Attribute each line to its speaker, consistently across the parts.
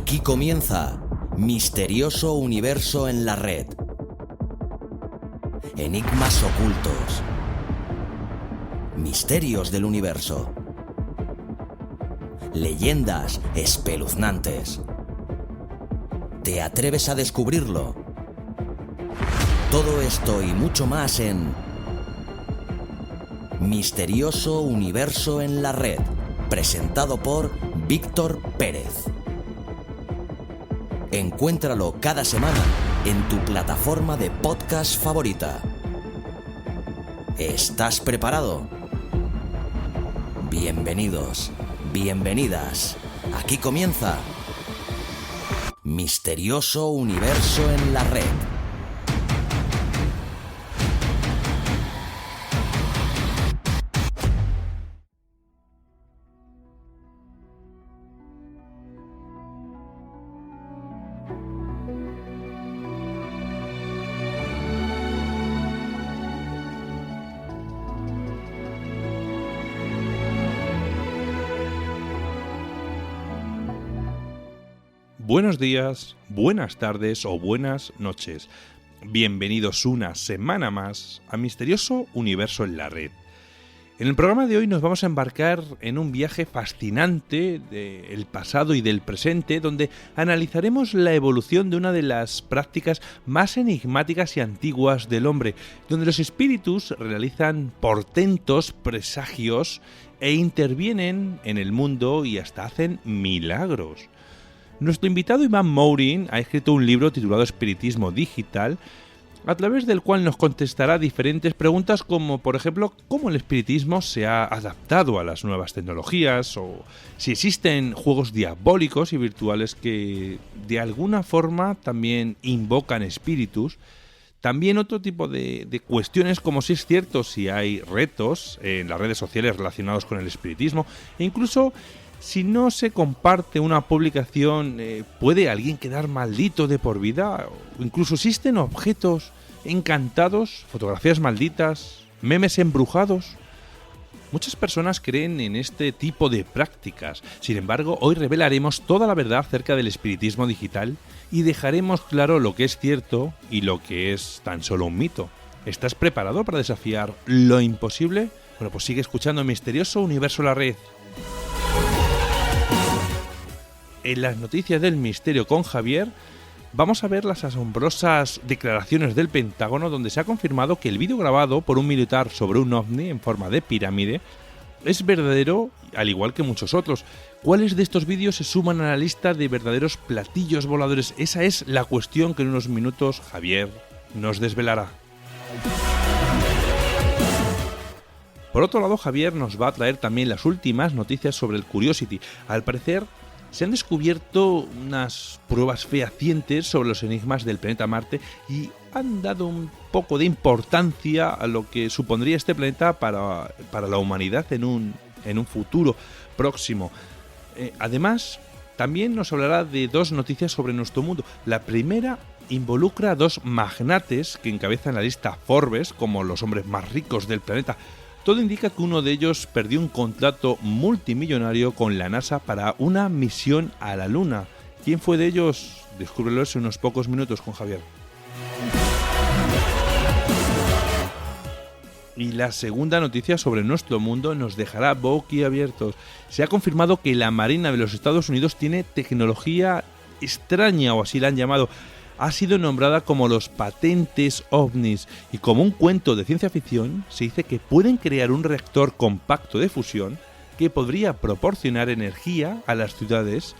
Speaker 1: Aquí comienza Misterioso Universo en la Red. Enigmas ocultos. Misterios del universo. Leyendas espeluznantes. ¿Te atreves a descubrirlo? Todo esto y mucho más en Misterioso Universo en la Red, presentado por Víctor Pérez. Encuéntralo cada semana en tu plataforma de podcast favorita. ¿Estás preparado? Bienvenidos, bienvenidas. Aquí comienza Misterioso Universo en la Red.
Speaker 2: Buenos días, buenas tardes o buenas noches. Bienvenidos una semana más a Misterioso Universo en la Red. En el programa de hoy nos vamos a embarcar en un viaje fascinante del pasado y del presente, donde analizaremos la evolución de una de las prácticas más enigmáticas y antiguas del hombre, donde los espíritus realizan portentos, presagios e intervienen en el mundo y hasta hacen milagros. Nuestro invitado Iván Mourin ha escrito un libro titulado Espiritismo Digital, a través del cual nos contestará diferentes preguntas como, por ejemplo, cómo el espiritismo se ha adaptado a las nuevas tecnologías o si existen juegos diabólicos y virtuales que de alguna forma también invocan espíritus. También otro tipo de cuestiones como si es cierto si hay retos en las redes sociales relacionados con el espiritismo e incluso si no se comparte una publicación, ¿puede alguien quedar maldito de por vida? ¿O incluso existen objetos encantados, fotografías malditas, memes embrujados? Muchas personas creen en este tipo de prácticas. Sin embargo, hoy revelaremos toda la verdad acerca del espiritismo digital y dejaremos claro lo que es cierto y lo que es tan solo un mito. ¿Estás preparado para desafiar lo imposible? Bueno, pues sigue escuchando Misterioso Universo en la Red. En las noticias del misterio con Javier vamos a ver las asombrosas declaraciones del Pentágono, donde se ha confirmado que el vídeo grabado por un militar sobre un ovni en forma de pirámide es verdadero, al igual que muchos otros. ¿Cuáles de estos vídeos se suman a la lista de verdaderos platillos voladores? Esa es la cuestión que en unos minutos Javier nos desvelará. Por otro lado, Javier nos va a traer también las últimas noticias sobre el Curiosity. Al parecer, se han descubierto unas pruebas fehacientes sobre los enigmas del planeta Marte y han dado un poco de importancia a lo que supondría este planeta para la humanidad en un futuro próximo. Además, también nos hablará de dos noticias sobre nuestro mundo. La primera involucra a dos magnates que encabezan la lista Forbes como los hombres más ricos del planeta. Todo indica que uno de ellos perdió un contrato multimillonario con la NASA para una misión a la Luna. ¿Quién fue de ellos? Descúbrelo en unos pocos minutos con Javier. Y la segunda noticia sobre nuestro mundo nos dejará boquiabiertos. Se ha confirmado que la Marina de los Estados Unidos tiene tecnología extraña, o así la han llamado. Ha sido nombrada como los patentes ovnis y como un cuento de ciencia ficción se dice que pueden crear un reactor compacto de fusión que podría proporcionar energía a las ciudades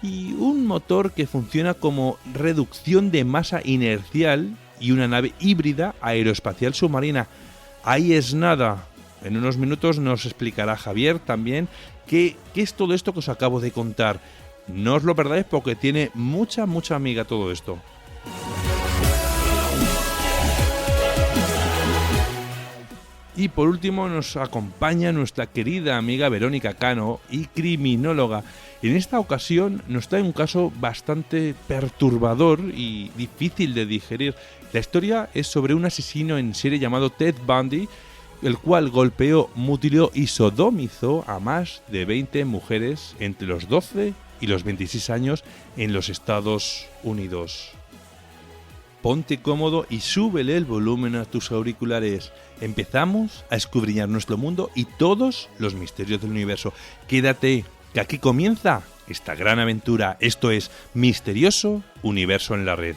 Speaker 2: y un motor que funciona como reducción de masa inercial y una nave híbrida aeroespacial submarina. Ahí es nada. En unos minutos nos explicará Javier también qué es todo esto que os acabo de contar. No os lo perdáis porque tiene mucha amiga todo esto. Y por último nos acompaña nuestra querida amiga Verónica Cano y criminóloga. En esta ocasión nos trae un caso bastante perturbador y difícil de digerir. La historia es sobre un asesino en serie llamado Ted Bundy, el cual golpeó, mutiló y sodomizó a más de 20 mujeres entre los 12 y los 26 años en los Estados Unidos. Ponte cómodo y súbele el volumen a tus auriculares. Empezamos a escudriñar nuestro mundo y todos los misterios del universo. Quédate, que aquí comienza esta gran aventura. Esto es Misterioso Universo en la Red.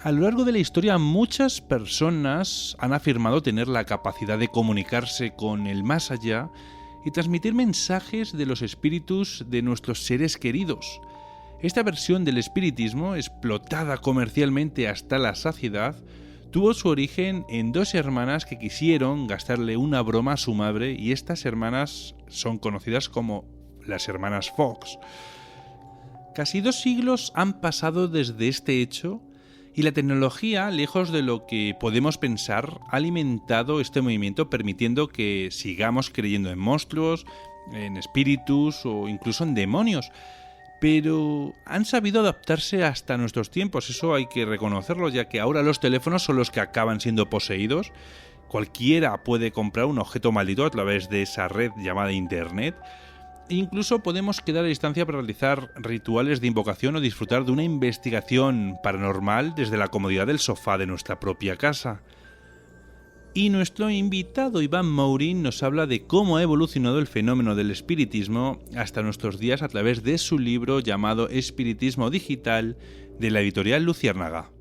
Speaker 2: A lo largo de la historia, muchas personas han afirmado tener la capacidad de comunicarse con el más allá y transmitir mensajes de los espíritus de nuestros seres queridos. Esta versión del espiritismo, explotada comercialmente hasta la saciedad, tuvo su origen en dos hermanas que quisieron gastarle una broma a su madre, y estas hermanas son conocidas como las hermanas Fox. Casi 2 siglos han pasado desde este hecho, y la tecnología, lejos de lo que podemos pensar, ha alimentado este movimiento, permitiendo que sigamos creyendo en monstruos, en espíritus o incluso en demonios. Pero han sabido adaptarse hasta nuestros tiempos, eso hay que reconocerlo, ya que ahora los teléfonos son los que acaban siendo poseídos. Cualquiera puede comprar un objeto maldito a través de esa red llamada Internet. Incluso podemos quedar a distancia para realizar rituales de invocación o disfrutar de una investigación paranormal desde la comodidad del sofá de nuestra propia casa. Y nuestro invitado Iván Mourin nos habla de cómo ha evolucionado el fenómeno del espiritismo hasta nuestros días a través de su libro llamado Espiritismo Digital, de la editorial Luciérnaga.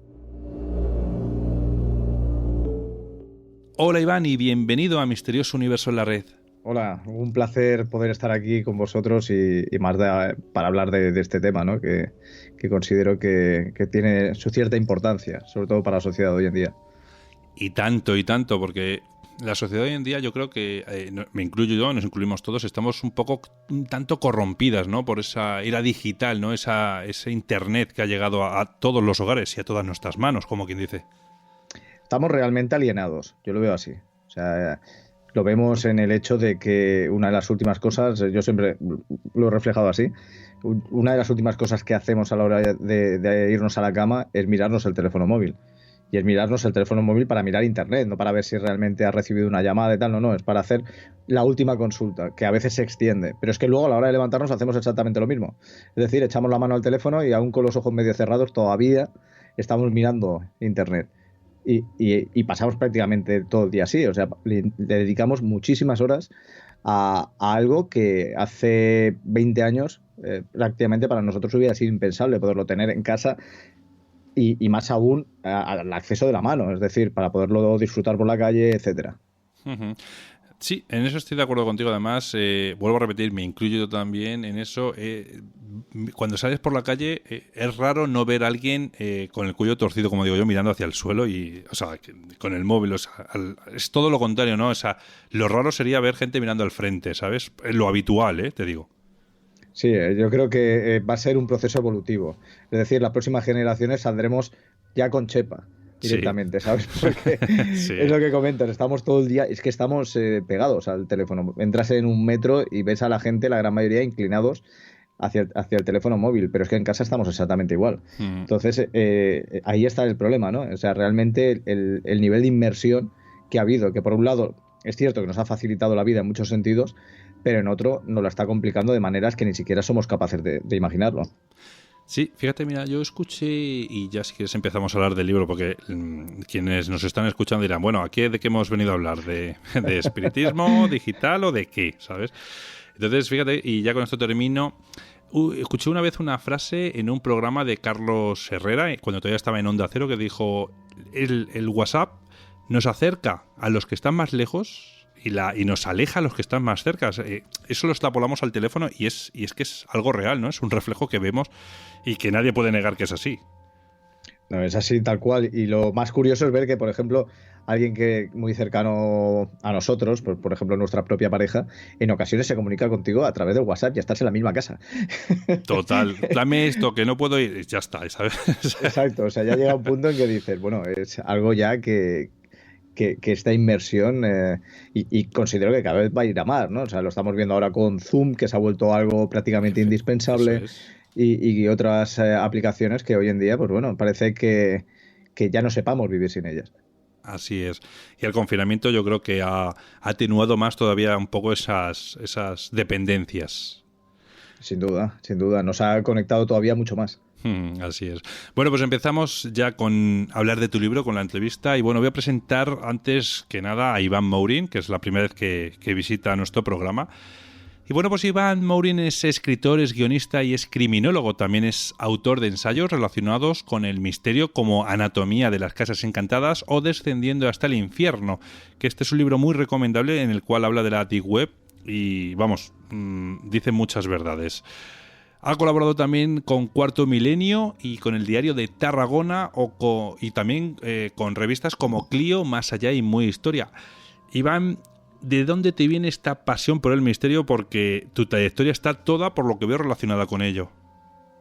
Speaker 2: Hola Iván y bienvenido a Misterioso Universo en la Red.
Speaker 3: Hola, un placer poder estar aquí con vosotros y más para hablar de este tema, ¿no? que considero que tiene su cierta importancia, sobre todo para la sociedad de hoy en día.
Speaker 2: Y tanto, porque la sociedad de hoy en día, yo creo que, me incluyo yo, nos incluimos todos, estamos un tanto corrompidas, ¿no? Por esa era digital, ¿no? Ese Internet que ha llegado a todos los hogares y a todas nuestras manos, como quien dice.
Speaker 3: Estamos realmente alienados, yo lo veo así. O sea, lo vemos en el hecho de que una de las últimas cosas, yo siempre lo he reflejado así, una de las últimas cosas que hacemos a la hora de irnos a la cama es mirarnos el teléfono móvil. Y es mirarnos el teléfono móvil para mirar Internet, no para ver si realmente has recibido una llamada y tal, no, es para hacer la última consulta, que a veces se extiende. Pero es que luego a la hora de levantarnos hacemos exactamente lo mismo. Es decir, echamos la mano al teléfono y aún con los ojos medio cerrados todavía estamos mirando Internet. Y pasamos prácticamente todo el día así, o sea, le dedicamos muchísimas horas a algo que hace 20 años prácticamente para nosotros hubiera sido impensable poderlo tener en casa. Y más aún al acceso de la mano, es decir, para poderlo disfrutar por la calle, etcétera.
Speaker 2: Uh-huh. Sí, en eso estoy de acuerdo contigo. Además, vuelvo a repetir, me incluyo yo también en eso. Cuando sales por la calle, es raro no ver a alguien con el cuello torcido, como digo yo, mirando hacia el suelo y, o sea, con el móvil. O sea, es todo lo contrario, ¿no? O sea, lo raro sería ver gente mirando al frente, ¿sabes? Lo habitual, te digo.
Speaker 3: Sí, yo creo que va a ser un proceso evolutivo. Es decir, las próximas generaciones saldremos ya con chepa directamente, sí. ¿Sabes? Porque sí. Es lo que comentas, estamos todo el día, es que estamos pegados al teléfono. Entras en un metro y ves a la gente, la gran mayoría, inclinados hacia el teléfono móvil, pero es que en casa estamos exactamente igual. Entonces, ahí está el problema, ¿no? O sea, realmente el nivel de inmersión que ha habido, que por un lado es cierto que nos ha facilitado la vida en muchos sentidos, pero en otro nos la está complicando de maneras que ni siquiera somos capaces de imaginarlo.
Speaker 2: Sí, fíjate, mira, yo escuché, y ya si quieres empezamos a hablar del libro, porque quienes nos están escuchando dirán, bueno, ¿aquí de qué hemos venido a hablar? ¿De espiritismo digital o de qué? ¿Sabes? Entonces, fíjate, y ya con esto termino. Escuché una vez una frase en un programa de Carlos Herrera, cuando todavía estaba en Onda Cero, que dijo, el WhatsApp nos acerca a los que están más lejos y nos aleja a los que están más cerca. Eso lo extrapolamos al teléfono y es que es algo real, ¿no? Es un reflejo que vemos y que nadie puede negar que es así.
Speaker 3: No, es así tal cual. Y lo más curioso es ver que, por ejemplo, alguien que muy cercano a nosotros, por ejemplo, nuestra propia pareja, en ocasiones se comunica contigo a través de WhatsApp y estás en la misma casa.
Speaker 2: Total, dame esto, que no puedo ir, ya está, ¿sabes?
Speaker 3: Exacto, o sea, ya llega un punto en que dices, bueno, es algo ya que esta inmersión, y considero que cada vez va a ir a más, ¿no? O sea, lo estamos viendo ahora con Zoom, que se ha vuelto algo prácticamente
Speaker 2: Eso
Speaker 3: indispensable,
Speaker 2: es.
Speaker 3: y otras aplicaciones que hoy en día, pues bueno, parece que ya no sepamos vivir sin ellas.
Speaker 2: Así es. Y el confinamiento yo creo que ha atenuado más todavía un poco esas dependencias.
Speaker 3: Sin duda, nos ha conectado todavía mucho más.
Speaker 2: Así es. Bueno, pues empezamos ya con hablar de tu libro, con la entrevista. Y bueno, voy a presentar antes que nada a Iván Mourín, que es la primera vez que visita nuestro programa. Y bueno, pues Iván Mourín es escritor, es guionista y es criminólogo. También es autor de ensayos relacionados con el misterio como Anatomía de las Casas Encantadas o Descendiendo hasta el Infierno, que este es un libro muy recomendable en el cual habla de la Deep Web y, vamos, dice muchas verdades. Ha colaborado también con Cuarto Milenio y con el Diario de Tarragona y también con revistas como Clio, Más Allá y Muy Historia. Iván, ¿de dónde te viene esta pasión por el misterio? Porque tu trayectoria está toda, por lo que veo, relacionada con ello.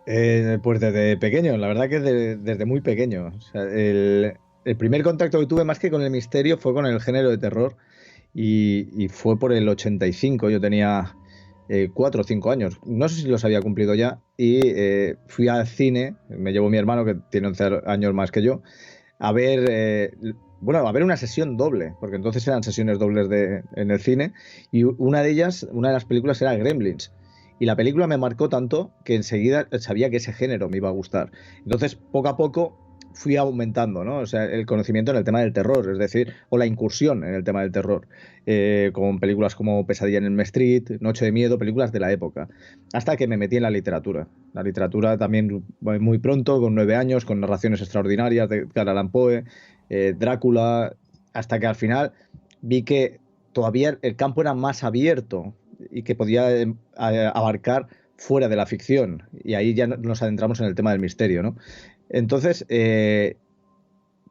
Speaker 3: Pues desde pequeño, la verdad que desde muy pequeño. O sea, el primer contacto que tuve más que con el misterio fue con el género de terror y fue por el 85. Yo tenía 4 o 5 años. No sé si los había cumplido ya y fui al cine, me llevó mi hermano que tiene 11 años más que yo, a ver, a ver una sesión doble, porque entonces eran sesiones dobles en el cine y una de las películas era Gremlins. Y la película me marcó tanto que enseguida sabía que ese género me iba a gustar. Entonces, poco a poco fui aumentando, ¿no? O sea, el conocimiento en el tema del terror, es decir, o la incursión en el tema del terror, con películas como Pesadilla en el Street, Noche de Miedo, películas de la época, hasta que me metí en la literatura. La literatura también muy pronto, con 9 años, con narraciones extraordinarias de Edgar Allan Poe, Drácula, hasta que al final vi que todavía el campo era más abierto y que podía abarcar fuera de la ficción. Y ahí ya nos adentramos en el tema del misterio, ¿no? Entonces,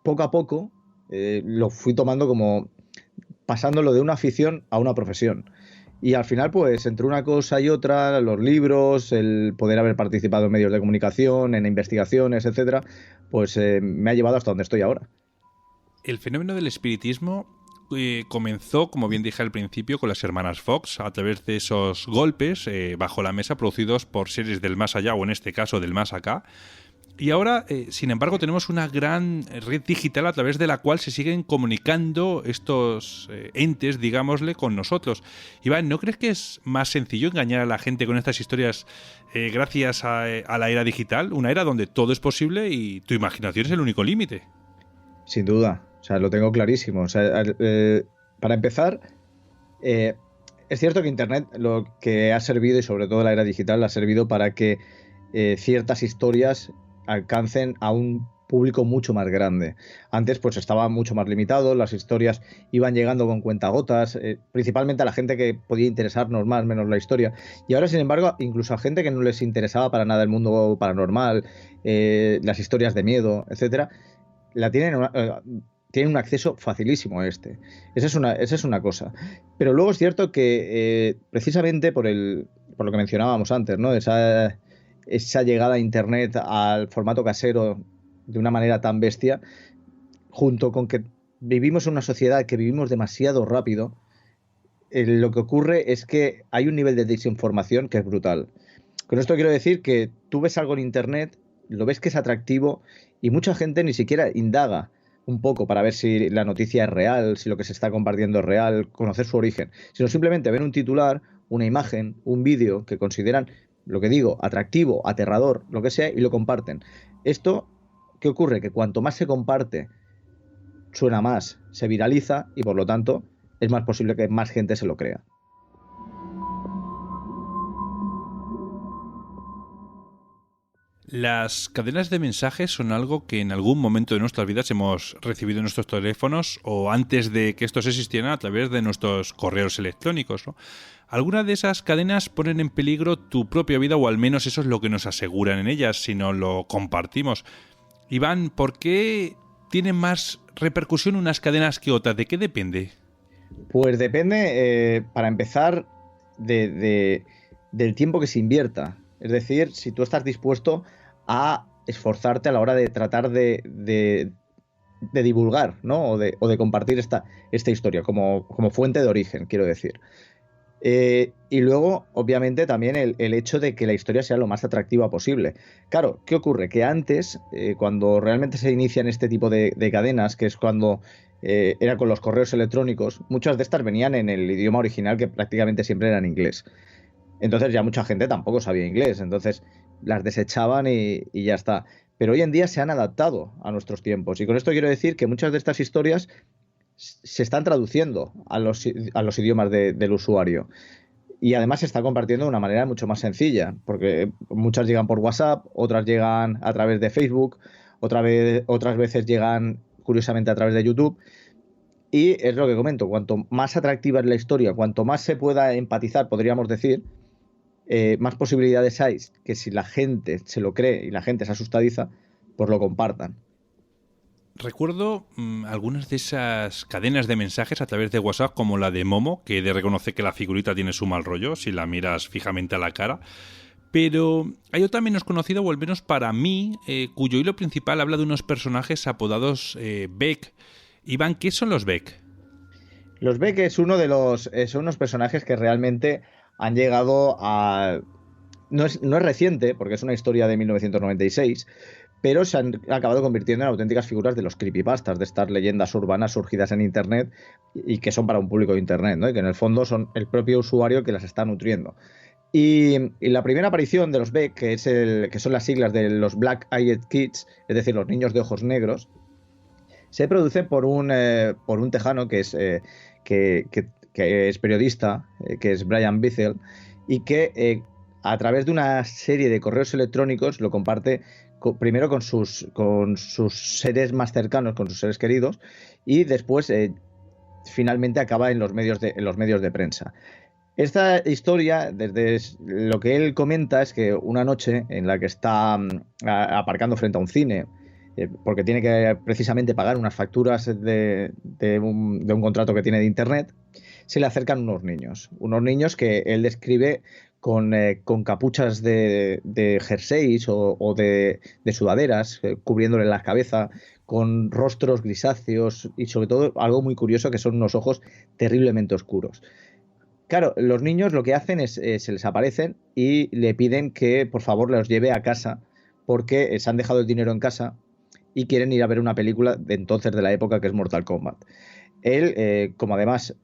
Speaker 3: poco a poco, lo fui tomando como pasándolo de una afición a una profesión. Y al final, pues, entre una cosa y otra, los libros, el poder haber participado en medios de comunicación, en investigaciones, etcétera, pues me ha llevado hasta donde estoy ahora.
Speaker 2: El fenómeno del espiritismo comenzó, como bien dije al principio, con las hermanas Fox, a través de esos golpes bajo la mesa producidos por series del más allá, o en este caso del más acá. Y ahora, sin embargo, tenemos una gran red digital a través de la cual se siguen comunicando estos entes, digámosle, con nosotros. Iván, ¿no crees que es más sencillo engañar a la gente con estas historias gracias a la era digital? Una era donde todo es posible y tu imaginación es el único límite.
Speaker 3: Sin duda, o sea, lo tengo clarísimo. O sea, para empezar, es cierto que Internet lo que ha servido, y sobre todo la era digital, ha servido para que ciertas historias alcancen a un público mucho más grande. Antes pues estaba mucho más limitado, las historias iban llegando con cuentagotas, principalmente a la gente que podía interesarnos más, menos la historia. Y ahora, sin embargo, incluso a gente que no les interesaba para nada el mundo paranormal, las historias de miedo, etcétera, tienen un acceso facilísimo a este. Esa es una cosa. Pero luego es cierto que precisamente por lo que mencionábamos antes, ¿no? Esa llegada a Internet al formato casero de una manera tan bestia, junto con que vivimos en una sociedad que vivimos demasiado rápido, lo que ocurre es que hay un nivel de desinformación que es brutal. Con esto quiero decir que tú ves algo en Internet, lo ves que es atractivo y mucha gente ni siquiera indaga un poco para ver si la noticia es real, si lo que se está compartiendo es real, conocer su origen, sino simplemente ven un titular, una imagen, un vídeo que consideran, lo que digo, atractivo, aterrador, lo que sea, y lo comparten. Esto, ¿qué ocurre? Que cuanto más se comparte, suena más, se viraliza y por lo tanto es más posible que más gente se lo crea.
Speaker 2: Las cadenas de mensajes son algo que en algún momento de nuestras vidas hemos recibido en nuestros teléfonos o antes de que estos existieran a través de nuestros correos electrónicos, ¿no? Algunas de esas cadenas ponen en peligro tu propia vida o al menos eso es lo que nos aseguran en ellas si no lo compartimos. Iván, ¿por qué tienen más repercusión unas cadenas que otras? ¿De qué depende?
Speaker 3: Pues depende, para empezar, del tiempo que se invierta. Es decir, si tú estás dispuesto a esforzarte a la hora de tratar de divulgar, ¿no? O de compartir esta historia como fuente de origen, quiero decir. Y luego, obviamente, también el hecho de que la historia sea lo más atractiva posible. Claro, ¿qué ocurre? Que antes, cuando realmente se inician este tipo de cadenas, que es cuando era con los correos electrónicos, muchas de estas venían en el idioma original, que prácticamente siempre era en inglés. Entonces ya mucha gente tampoco sabía inglés, entonces las desechaban y ya está. Pero hoy en día se han adaptado a nuestros tiempos. Y con esto quiero decir que muchas de estas historias se están traduciendo a los idiomas del usuario. Y además se está compartiendo de una manera mucho más sencilla, porque muchas llegan por WhatsApp, otras llegan a través de Facebook, otras veces llegan curiosamente a través de YouTube. Y es lo que comento, cuanto más atractiva es la historia, cuanto más se pueda empatizar, podríamos decir, más posibilidades hay que si la gente se lo cree y la gente es asustadiza, pues lo compartan.
Speaker 2: Recuerdo algunas de esas cadenas de mensajes a través de WhatsApp, como la de Momo, que he de reconocer que la figurita tiene su mal rollo si la miras fijamente a la cara. Pero hay otra menos conocida, o al menos para mí, cuyo hilo principal habla de unos personajes apodados Beck. Iván, ¿qué son los Beck?
Speaker 3: Los Beck son unos personajes que realmente han llegado a... No es reciente, porque es una historia de 1996, pero se han acabado convirtiendo en auténticas figuras de los creepypastas, de estas leyendas urbanas surgidas en Internet y que son para un público de Internet, ¿no? Y que en el fondo son el propio usuario que las está nutriendo. Y la primera aparición de los Beck, que son las siglas de los Black Eyed Kids, es decir, los niños de ojos negros, se produce por un tejano que es periodista, que es Brian Bithell, y que a través de una serie de correos electrónicos lo comparte primero con sus seres más cercanos, con sus seres queridos, y después finalmente acaba en los medios de prensa. Esta historia, desde lo que él comenta, es que una noche en la que está aparcando frente a un cine, porque tiene que precisamente pagar unas facturas de un contrato que tiene de internet, se le acercan unos niños que él describe con capuchas de jerseys o de sudaderas, cubriéndole la cabeza, con rostros grisáceos y sobre todo algo muy curioso, que son unos ojos terriblemente oscuros. Claro, los niños lo que hacen es se les aparecen y le piden que por favor los lleve a casa porque se han dejado el dinero en casa y quieren ir a ver una película de entonces, de la época, que es Mortal Kombat. Él, como además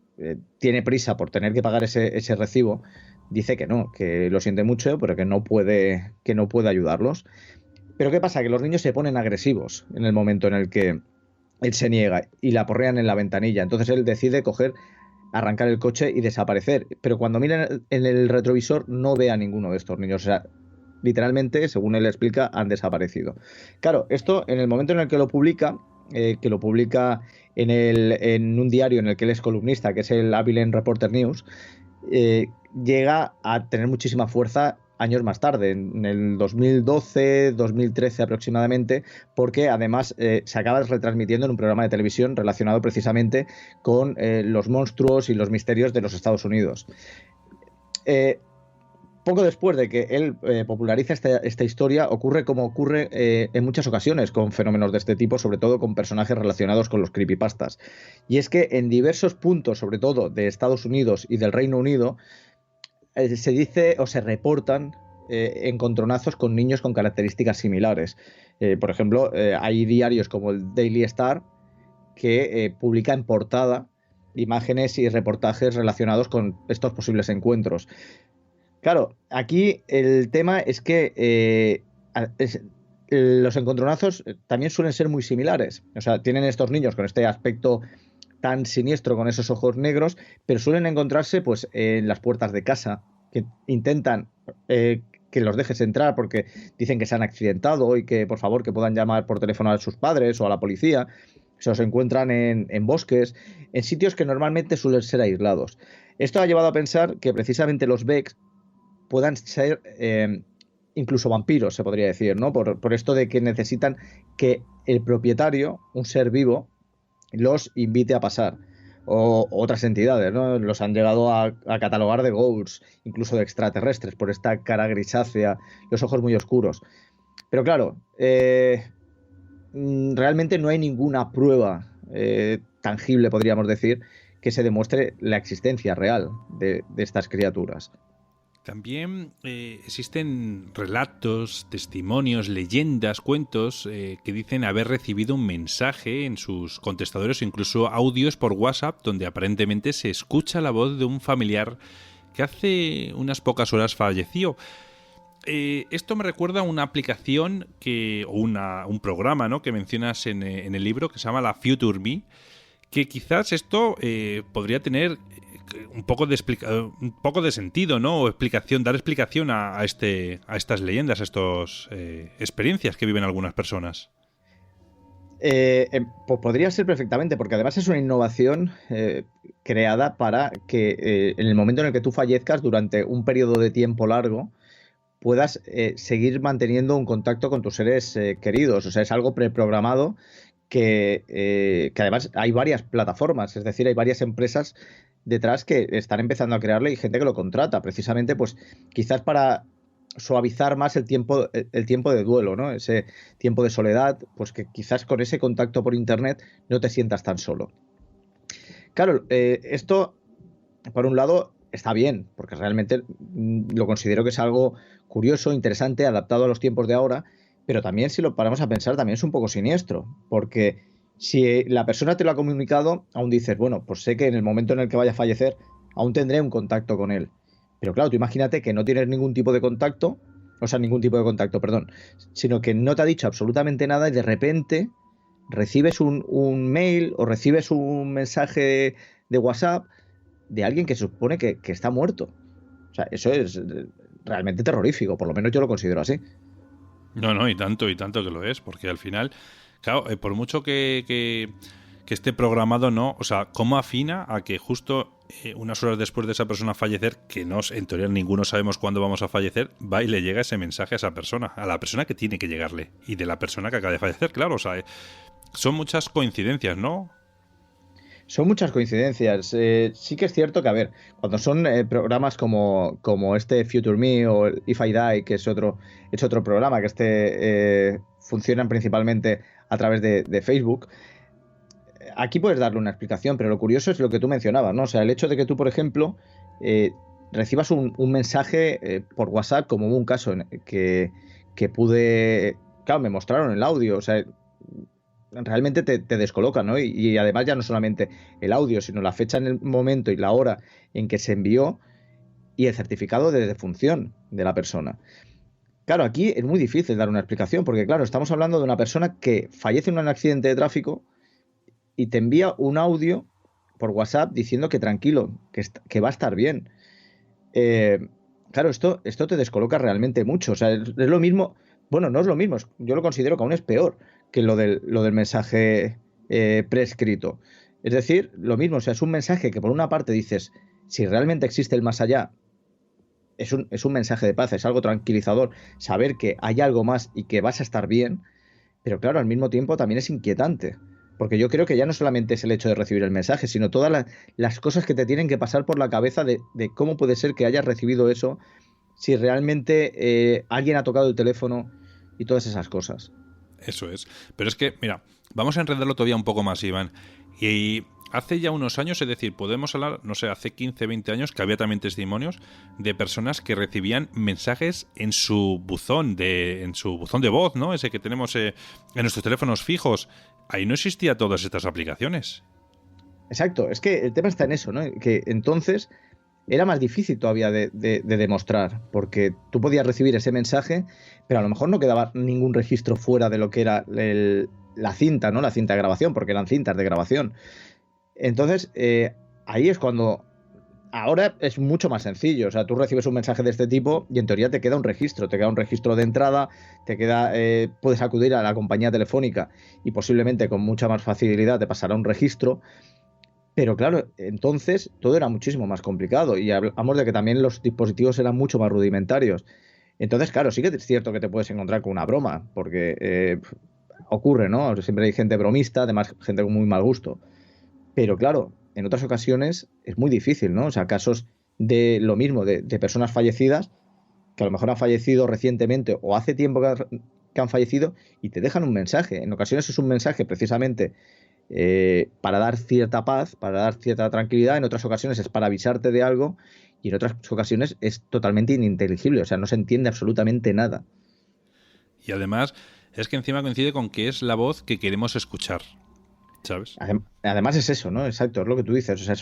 Speaker 3: tiene prisa por tener que pagar ese recibo, dice que no, que lo siente mucho, pero que no puede ayudarlos. Pero ¿qué pasa? Que los niños se ponen agresivos en el momento en el que él se niega y la aporrean en la ventanilla. Entonces él decide arrancar el coche y desaparecer. Pero cuando mira en el retrovisor no ve a ninguno de estos niños. O sea, literalmente, según él explica, han desaparecido. Claro, esto en el momento en el que lo publica en un diario en el que él es columnista, que es el Abilene Reporter News, llega a tener muchísima fuerza años más tarde, en el 2012, 2013 aproximadamente, porque además se acaba retransmitiendo en un programa de televisión relacionado precisamente con los monstruos y los misterios de los Estados Unidos. Poco después de que él populariza esta historia, ocurre como ocurre en muchas ocasiones con fenómenos de este tipo, sobre todo con personajes relacionados con los creepypastas. Y es que en diversos puntos, sobre todo de Estados Unidos y del Reino Unido, se dice o se reportan encontronazos con niños con características similares. Por ejemplo, hay diarios como el Daily Star que publica en portada imágenes y reportajes relacionados con estos posibles encuentros. Claro, aquí el tema es que los encontronazos también suelen ser muy similares. O sea, tienen estos niños con este aspecto tan siniestro, con esos ojos negros, pero suelen encontrarse pues en las puertas de casa, que intentan que los dejes entrar porque dicen que se han accidentado y que por favor que puedan llamar por teléfono a sus padres o a la policía. Se los encuentran en bosques, en sitios que normalmente suelen ser aislados. Esto ha llevado a pensar que precisamente los Becks puedan ser incluso vampiros, se podría decir, ¿no? Por esto de que necesitan que el propietario, un ser vivo, los invite a pasar. O otras entidades, ¿no? Los han llegado a catalogar de ghouls, incluso de extraterrestres, por esta cara grisácea, los ojos muy oscuros. Pero claro, realmente no hay ninguna prueba tangible, podríamos decir, que se demuestre la existencia real de estas criaturas.
Speaker 2: También existen relatos, testimonios, leyendas, cuentos que dicen haber recibido un mensaje en sus contestadores o incluso audios por WhatsApp donde aparentemente se escucha la voz de un familiar que hace unas pocas horas falleció. Esto me recuerda a una aplicación un programa, ¿no?, que mencionas en el libro, que se llama la Future Me, que quizás esto podría tener un poco de sentido, ¿no? O dar explicación a estas leyendas, a estas experiencias que viven algunas personas.
Speaker 3: Pues podría ser perfectamente, porque además es una innovación creada para que en el momento en el que tú fallezcas durante un periodo de tiempo largo puedas seguir manteniendo un contacto con tus seres queridos. O sea, es algo preprogramado que además hay varias plataformas, es decir, hay varias empresas detrás que están empezando a crearle y gente que lo contrata, precisamente pues quizás para suavizar más el tiempo de duelo, ¿no? Ese tiempo de soledad, pues que quizás con ese contacto por internet no te sientas tan solo. Claro, esto por un lado está bien, porque realmente lo considero que es algo curioso, interesante, adaptado a los tiempos de ahora, pero también si lo paramos a pensar también es un poco siniestro, porque si la persona te lo ha comunicado, aún dices, bueno, pues sé que en el momento en el que vaya a fallecer aún tendré un contacto con él. Pero claro, tú imagínate que no tienes ningún tipo de contacto, perdón, sino que no te ha dicho absolutamente nada y de repente recibes un mail o recibes un mensaje de WhatsApp de alguien que se supone que está muerto. O sea, eso es realmente terrorífico, por lo menos yo lo considero así.
Speaker 2: No, y tanto que lo es, porque al final, claro, por mucho que esté programado, no, o sea, ¿cómo afina a que justo unas horas después de esa persona fallecer, que no, en teoría ninguno sabemos cuándo vamos a fallecer, va y le llega ese mensaje a esa persona, a la persona que tiene que llegarle, y de la persona que acaba de fallecer, claro, o sea, son muchas coincidencias, ¿no?
Speaker 3: Son muchas coincidencias. Sí que es cierto que, a ver, cuando son programas como este Future Me o el If I Die, que es otro programa que funcionan principalmente a través de Facebook, aquí puedes darle una explicación, pero lo curioso es lo que tú mencionabas, ¿no? O sea, el hecho de que tú, por ejemplo, recibas un mensaje por WhatsApp, como hubo un caso que pude... Claro, me mostraron el audio, o sea, realmente te descoloca, ¿no? Y además ya no solamente el audio, sino la fecha en el momento y la hora en que se envió y el certificado de defunción de la persona. Claro, aquí es muy difícil dar una explicación, porque claro, estamos hablando de una persona que fallece en un accidente de tráfico y te envía un audio por WhatsApp diciendo que tranquilo, que va a estar bien. Claro, esto te descoloca realmente mucho. O sea, es lo mismo. Bueno, no es lo mismo. Yo lo considero que aún es peor que lo del mensaje prescrito. Es decir, lo mismo. O sea, es un mensaje que por una parte dices, si realmente existe el más allá, es un mensaje de paz, es algo tranquilizador. Saber que hay algo más y que vas a estar bien. Pero claro, al mismo tiempo también es inquietante. Porque yo creo que ya no solamente es el hecho de recibir el mensaje, sino todas las cosas que te tienen que pasar por la cabeza de cómo puede ser que hayas recibido eso, si realmente alguien ha tocado el teléfono y todas esas cosas.
Speaker 2: Eso es. Pero es que, mira, vamos a enredarlo todavía un poco más, Iván. Y hace ya unos años, es decir, podemos hablar, no sé, hace 15, 20 años, que había también testimonios de personas que recibían mensajes en su buzón de voz, ¿no? Ese que tenemos en nuestros teléfonos fijos. Ahí no existían todas estas aplicaciones.
Speaker 3: Exacto, es que el tema está en eso, ¿no? Que entonces era más difícil todavía de demostrar, porque tú podías recibir ese mensaje, pero a lo mejor no quedaba ningún registro fuera de lo que era la cinta, ¿no? La cinta de grabación, porque eran cintas de grabación. Entonces, ahí es cuando... Ahora es mucho más sencillo, o sea, tú recibes un mensaje de este tipo y en teoría te queda un registro de entrada, puedes acudir a la compañía telefónica y posiblemente con mucha más facilidad te pasará un registro, pero claro, entonces todo era muchísimo más complicado y hablamos de que también los dispositivos eran mucho más rudimentarios. Entonces, claro, sí que es cierto que te puedes encontrar con una broma, porque ocurre, ¿no? Siempre hay gente bromista, además gente con muy mal gusto. Pero claro, en otras ocasiones es muy difícil, ¿no? O sea, casos de lo mismo, de personas fallecidas, que a lo mejor han fallecido recientemente o hace tiempo que han fallecido y te dejan un mensaje. En ocasiones es un mensaje precisamente para dar cierta paz, para dar cierta tranquilidad, en otras ocasiones es para avisarte de algo y en otras ocasiones es totalmente ininteligible, o sea, no se entiende absolutamente nada.
Speaker 2: Y además es que encima coincide con que es la voz que queremos escuchar, ¿sabes?
Speaker 3: Además es eso, ¿no? Exacto, es lo que tú dices. O sea,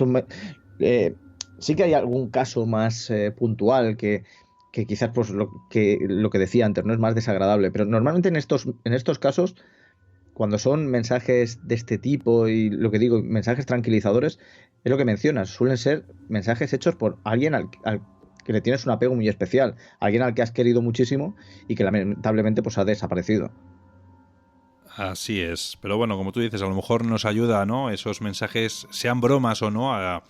Speaker 3: sí que hay algún caso más puntual que quizás pues lo que decía antes, no es más desagradable, pero normalmente en estos casos, cuando son mensajes de este tipo y lo que digo, mensajes tranquilizadores, es lo que mencionas, suelen ser mensajes hechos por alguien al que le tienes un apego muy especial, alguien al que has querido muchísimo y que lamentablemente pues ha desaparecido.
Speaker 2: Así es. Pero bueno, como tú dices, a lo mejor nos ayuda, ¿no? Esos mensajes, sean bromas o no, a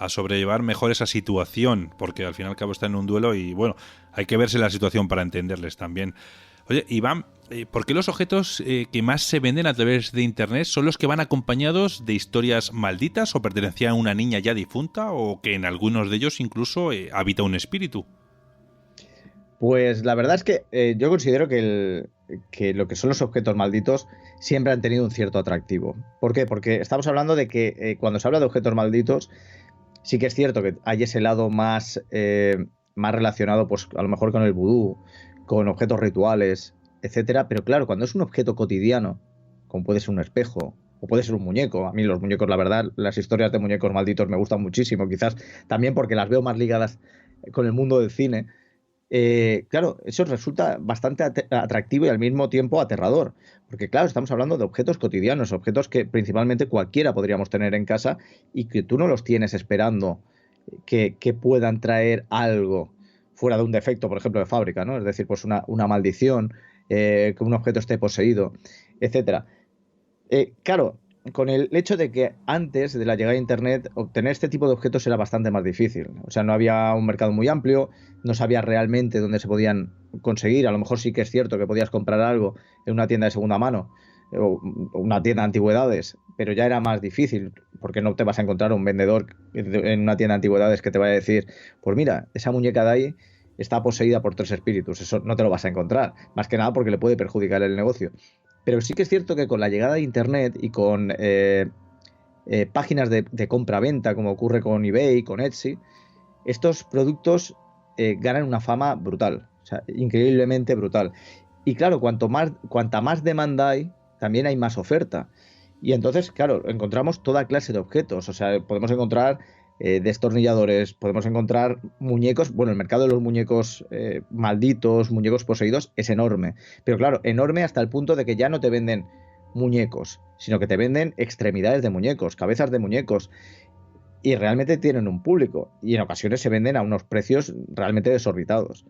Speaker 2: sobrellevar mejor esa situación, porque al fin y al cabo está en un duelo y bueno, hay que verse la situación para entenderles también. Oye, Iván, ¿por qué los objetos que más se venden a través de Internet son los que van acompañados de historias malditas o pertenecían a una niña ya difunta o que en algunos de ellos incluso habita un espíritu?
Speaker 3: Pues la verdad es que yo considero que lo que son los objetos malditos siempre han tenido un cierto atractivo. ¿Por qué? Porque estamos hablando de que cuando se habla de objetos malditos, sí que es cierto que hay ese lado más relacionado, pues a lo mejor con el vudú, con objetos rituales, etcétera. Pero claro, cuando es un objeto cotidiano, como puede ser un espejo o puede ser un muñeco, a mí los muñecos, la verdad, las historias de muñecos malditos me gustan muchísimo, quizás también porque las veo más ligadas con el mundo del cine. Claro, eso resulta bastante atractivo y al mismo tiempo aterrador, porque claro, estamos hablando de objetos cotidianos, objetos que principalmente cualquiera podríamos tener en casa y que tú no los tienes esperando que puedan traer algo fuera de un defecto, por ejemplo, de fábrica, ¿no? Es decir, pues una maldición, que un objeto esté poseído, etcétera. Claro, con el hecho de que antes de la llegada de Internet obtener este tipo de objetos era bastante más difícil. O sea, no había un mercado muy amplio, no sabías realmente dónde se podían conseguir. A lo mejor sí que es cierto que podías comprar algo en una tienda de segunda mano o una tienda de antigüedades, pero ya era más difícil porque no te vas a encontrar un vendedor en una tienda de antigüedades que te vaya a decir, pues mira, esa muñeca de ahí está poseída por 3 espíritus. Eso no te lo vas a encontrar, más que nada porque le puede perjudicar el negocio. Pero sí que es cierto que con la llegada de Internet y con páginas de compra-venta, como ocurre con eBay, con Etsy, estos productos ganan una fama brutal, o sea, increíblemente brutal. Y claro, cuanta más demanda hay, también hay más oferta. Y entonces, claro, encontramos toda clase de objetos. O sea, podemos encontrar destornilladores, podemos encontrar muñecos. Bueno, el mercado de los muñecos malditos, muñecos poseídos, es enorme. Pero claro, enorme hasta el punto de que ya no te venden muñecos, sino que te venden extremidades de muñecos, cabezas de muñecos. Y realmente tienen un público. Y en ocasiones se venden a unos precios realmente desorbitados.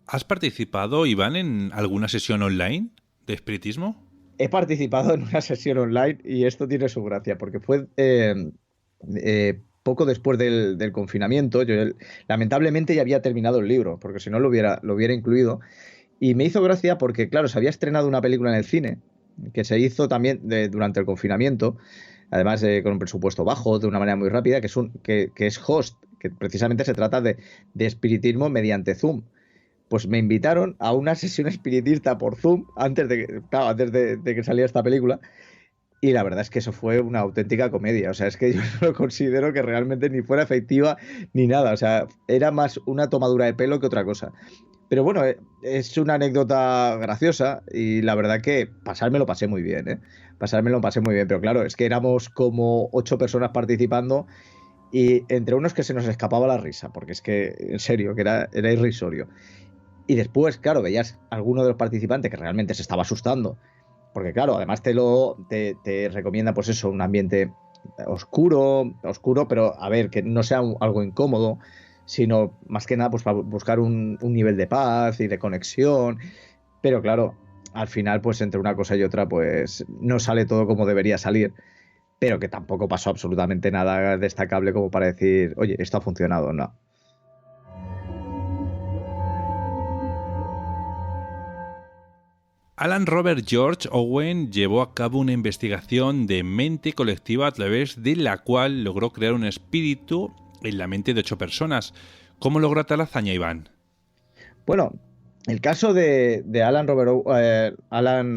Speaker 2: ¿Has participado, Iván, en alguna sesión online de espiritismo?
Speaker 3: He participado en una sesión online y esto tiene su gracia, porque fue poco después del confinamiento. Yo lamentablemente ya había terminado el libro, porque si no lo hubiera incluido. Y me hizo gracia porque, claro, se había estrenado una película en el cine, que se hizo también durante el confinamiento, además con un presupuesto bajo, de una manera muy rápida, que es Host, que precisamente se trata de espiritismo mediante Zoom. Pues me invitaron a una sesión espiritista por Zoom antes de que saliera esta película. Y la verdad es que eso fue una auténtica comedia. O sea, es que yo no considero que realmente ni fuera efectiva ni nada. O sea, era más una tomadura de pelo que otra cosa. Pero bueno, es una anécdota graciosa y la verdad que pasarme lo pasé muy bien, ¿eh? Pasarme lo pasé muy bien. Pero claro, es que éramos como 8 personas participando y entre unos que se nos escapaba la risa, porque es que, en serio, que era irrisorio. Y después, claro, veías a alguno de los participantes que realmente se estaba asustando. Porque, claro, además te recomienda, pues eso, un ambiente oscuro, pero a ver, que no sea algo incómodo, sino más que nada, pues para buscar un nivel de paz y de conexión. Pero claro, al final, pues entre una cosa y otra, pues no sale todo como debería salir. pero que tampoco pasó absolutamente nada destacable como para decir, oye, esto ha funcionado, no.
Speaker 2: Alan Robert George Owen llevó a cabo una investigación de mente colectiva a través de la cual logró crear un espíritu en la mente de 8 personas. ¿Cómo logró tal hazaña, Iván?
Speaker 3: Bueno, el caso de Alan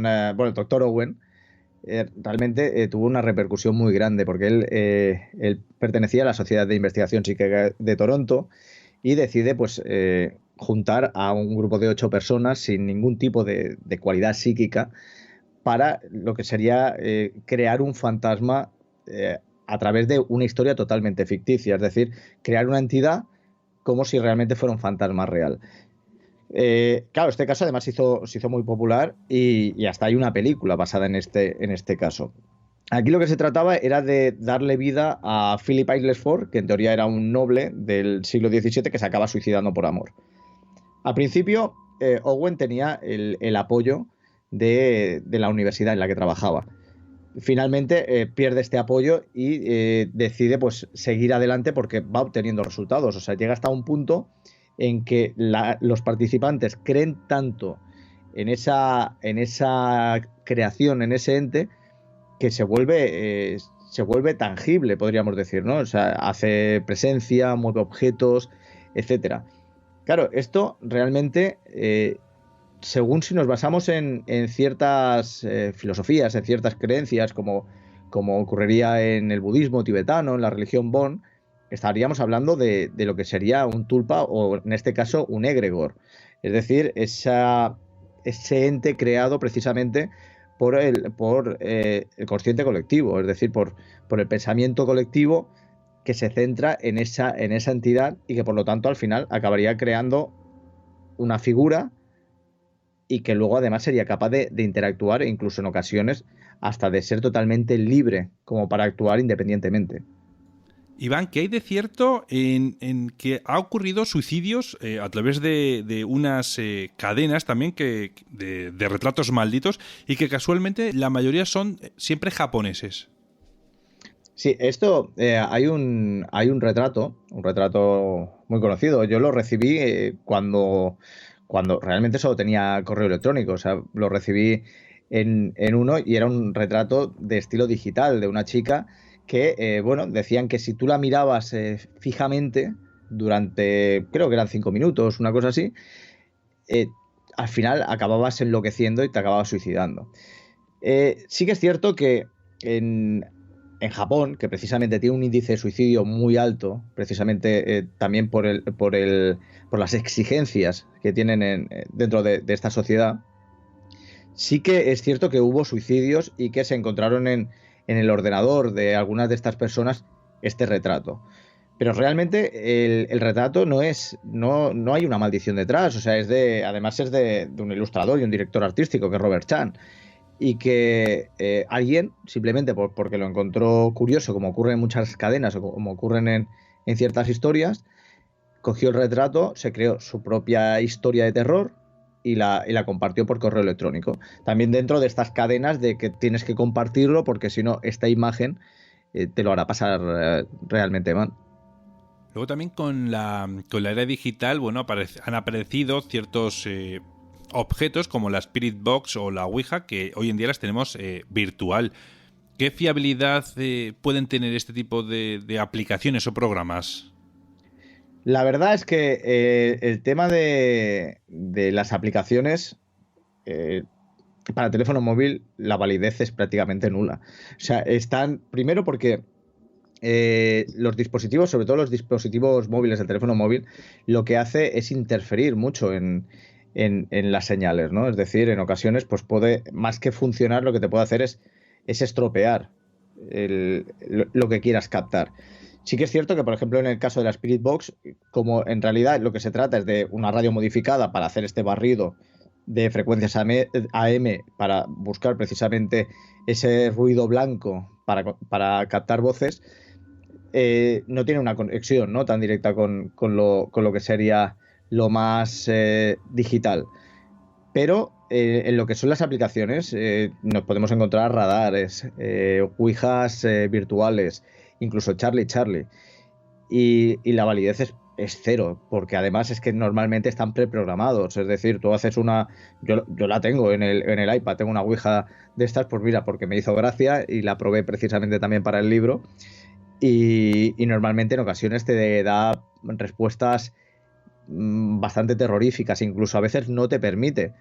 Speaker 3: el doctor Owen, realmente tuvo una repercusión muy grande porque él pertenecía a la Sociedad de Investigación Psíquica de Toronto y decide pues juntar a un grupo de 8 personas sin ningún tipo de cualidad psíquica para lo que sería crear un fantasma a través de una historia totalmente ficticia, es decir, crear una entidad como si realmente fuera un fantasma real. Claro, este caso además se hizo muy popular y hasta hay una película basada en este caso. Aquí lo que se trataba era de darle vida a Philip Aylesford, que en teoría era un noble del siglo XVII que se acaba suicidando por amor. Al principio, Owen tenía el apoyo de la universidad en la que trabajaba. Finalmente pierde este apoyo y decide pues seguir adelante porque va obteniendo resultados. O sea, llega hasta un punto en que los participantes creen tanto en esa creación, en ese ente, que se vuelve tangible, podríamos decir, ¿no? O sea, hace presencia, mueve objetos, etcétera. Claro, esto realmente, según si nos basamos en ciertas filosofías, en ciertas creencias, como ocurriría en el budismo tibetano, en la religión Bon, estaríamos hablando de lo que sería un tulpa o, en este caso, un egregor. Es decir, ese ente creado precisamente por el consciente colectivo, es decir, por el pensamiento colectivo que se centra en esa entidad y que por lo tanto al final acabaría creando una figura y que luego además sería capaz de interactuar e incluso en ocasiones hasta de ser totalmente libre como para actuar independientemente.
Speaker 2: Iván, ¿qué hay de cierto en que ha ocurrido suicidios a través de unas cadenas también de retratos malditos y que casualmente la mayoría son siempre japoneses?
Speaker 3: Sí, esto hay un retrato muy conocido. Yo lo recibí cuando realmente solo tenía correo electrónico. O sea, lo recibí en uno y era un retrato de estilo digital de una chica que, bueno, decían que si tú la mirabas fijamente durante, creo que eran 5 minutos, una cosa así, eh, al final acababas enloqueciendo y te acababas suicidando. Sí que es cierto que en Japón, que precisamente tiene un índice de suicidio muy alto, precisamente también por las exigencias que tienen dentro de esta sociedad, sí que es cierto que hubo suicidios y que se encontraron en el ordenador de algunas de estas personas este retrato. Pero realmente el retrato no hay una maldición detrás, o sea, además es de un ilustrador y un director artístico, que es Robert Chan, y que alguien, simplemente porque lo encontró curioso, como ocurre en muchas cadenas o como ocurren en ciertas historias, cogió el retrato, se creó su propia historia de terror y la compartió por correo electrónico. También dentro de estas cadenas de que tienes que compartirlo porque si no, esta imagen te lo hará pasar realmente mal.
Speaker 2: Luego también con la era digital, bueno, han aparecido ciertos objetos como la Spirit Box o la Ouija, que hoy en día las tenemos virtual. ¿Qué fiabilidad pueden tener este tipo de aplicaciones o programas?
Speaker 3: La verdad es que el tema de las aplicaciones para teléfono móvil, la validez es prácticamente nula. O sea, están, primero porque los dispositivos, sobre todo los dispositivos móviles, el teléfono móvil, lo que hace es interferir mucho en las señales, ¿no? Es decir, en ocasiones, pues puede, más que funcionar, lo que te puede hacer es estropear lo que quieras captar. Sí que es cierto que, por ejemplo, en el caso de la Spirit Box, como en realidad lo que se trata es de una radio modificada para hacer este barrido de frecuencias AM para buscar precisamente ese ruido blanco para captar voces, no tiene una conexión, ¿no?, tan directa con lo que sería lo más digital. Pero en lo que son las aplicaciones, nos podemos encontrar radares, ouijas virtuales, incluso Charlie Charlie. Y la validez es cero, porque además es que normalmente están preprogramados. Es decir, tú haces una. Yo la tengo en el iPad, tengo una ouija de estas, pues mira, porque me hizo gracia y la probé precisamente también para el libro. Y normalmente en ocasiones te da respuestas bastante terroríficas, incluso a veces no te permite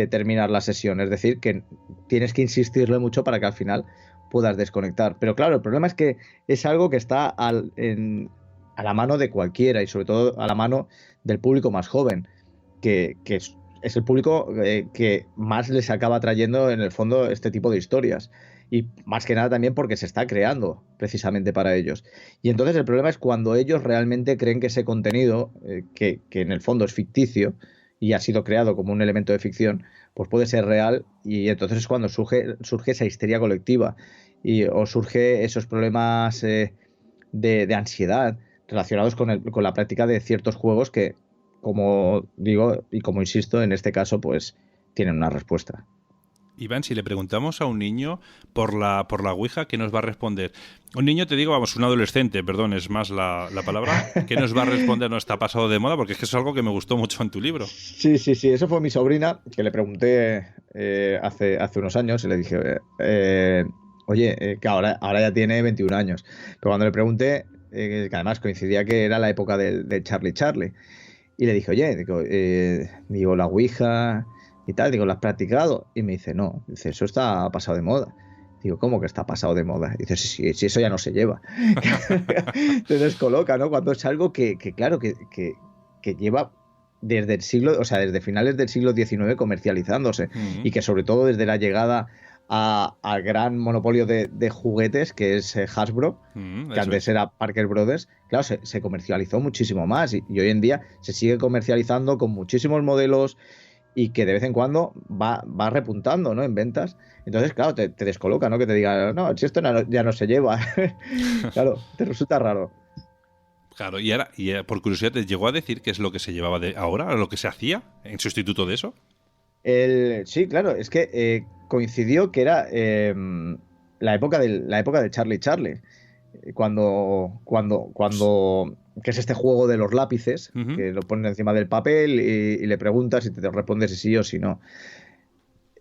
Speaker 3: terminar la sesión, es decir, que tienes que insistirle mucho para que al final puedas desconectar. Pero claro, el problema es que es algo que está a la mano de cualquiera y sobre todo a la mano del público más joven, que es el público que más les acaba trayendo en el fondo este tipo de historias. Y más que nada también porque se está creando precisamente para ellos. Y entonces el problema es cuando ellos realmente creen que ese contenido, que en el fondo es ficticio y ha sido creado como un elemento de ficción, pues puede ser real, y entonces es cuando surge esa histeria colectiva o surge esos problemas de ansiedad relacionados con la práctica de ciertos juegos que, como digo y como insisto, en este caso pues tienen una respuesta.
Speaker 2: Iván, si le preguntamos a un niño por la Ouija, ¿qué nos va a responder? Un niño, te digo, vamos, un adolescente, perdón, es más la palabra. ¿Qué nos va a responder? No está pasado de moda, porque es que es algo que me gustó mucho en tu libro.
Speaker 3: Sí, eso fue mi sobrina, que le pregunté hace unos años, y le dije, oye, que ahora ya tiene 21 años. Pero cuando le pregunté, que además coincidía que era la época de Charlie Charlie, y le dije, oye, digo, la Ouija y tal, digo, ¿lo has practicado? Y me dice, no, dice, eso está pasado de moda. Digo, ¿cómo que está pasado de moda? Y dice, sí, eso ya no se lleva. Te descoloca, ¿no? Cuando es algo que claro, que lleva desde el siglo, o sea, desde finales del siglo XIX comercializándose, y que sobre todo desde la llegada al gran monopolio de juguetes que es Hasbro, que antes era Parker Brothers, claro, se comercializó muchísimo más, y hoy en día se sigue comercializando con muchísimos modelos y que de vez en cuando va repuntando, ¿no?, en ventas. Entonces, claro, te descoloca, ¿no?, que te diga, no, si esto ya no se lleva. Claro, te resulta raro.
Speaker 2: Claro, y ahora, por curiosidad, ¿te llegó a decir qué es lo que se llevaba de ahora, lo que se hacía en sustituto de eso?
Speaker 3: Sí, claro, es que coincidió que era la época de Charlie Charlie, cuando que es este juego de los lápices, que lo ponen encima del papel y le preguntas y te responde si sí o si no.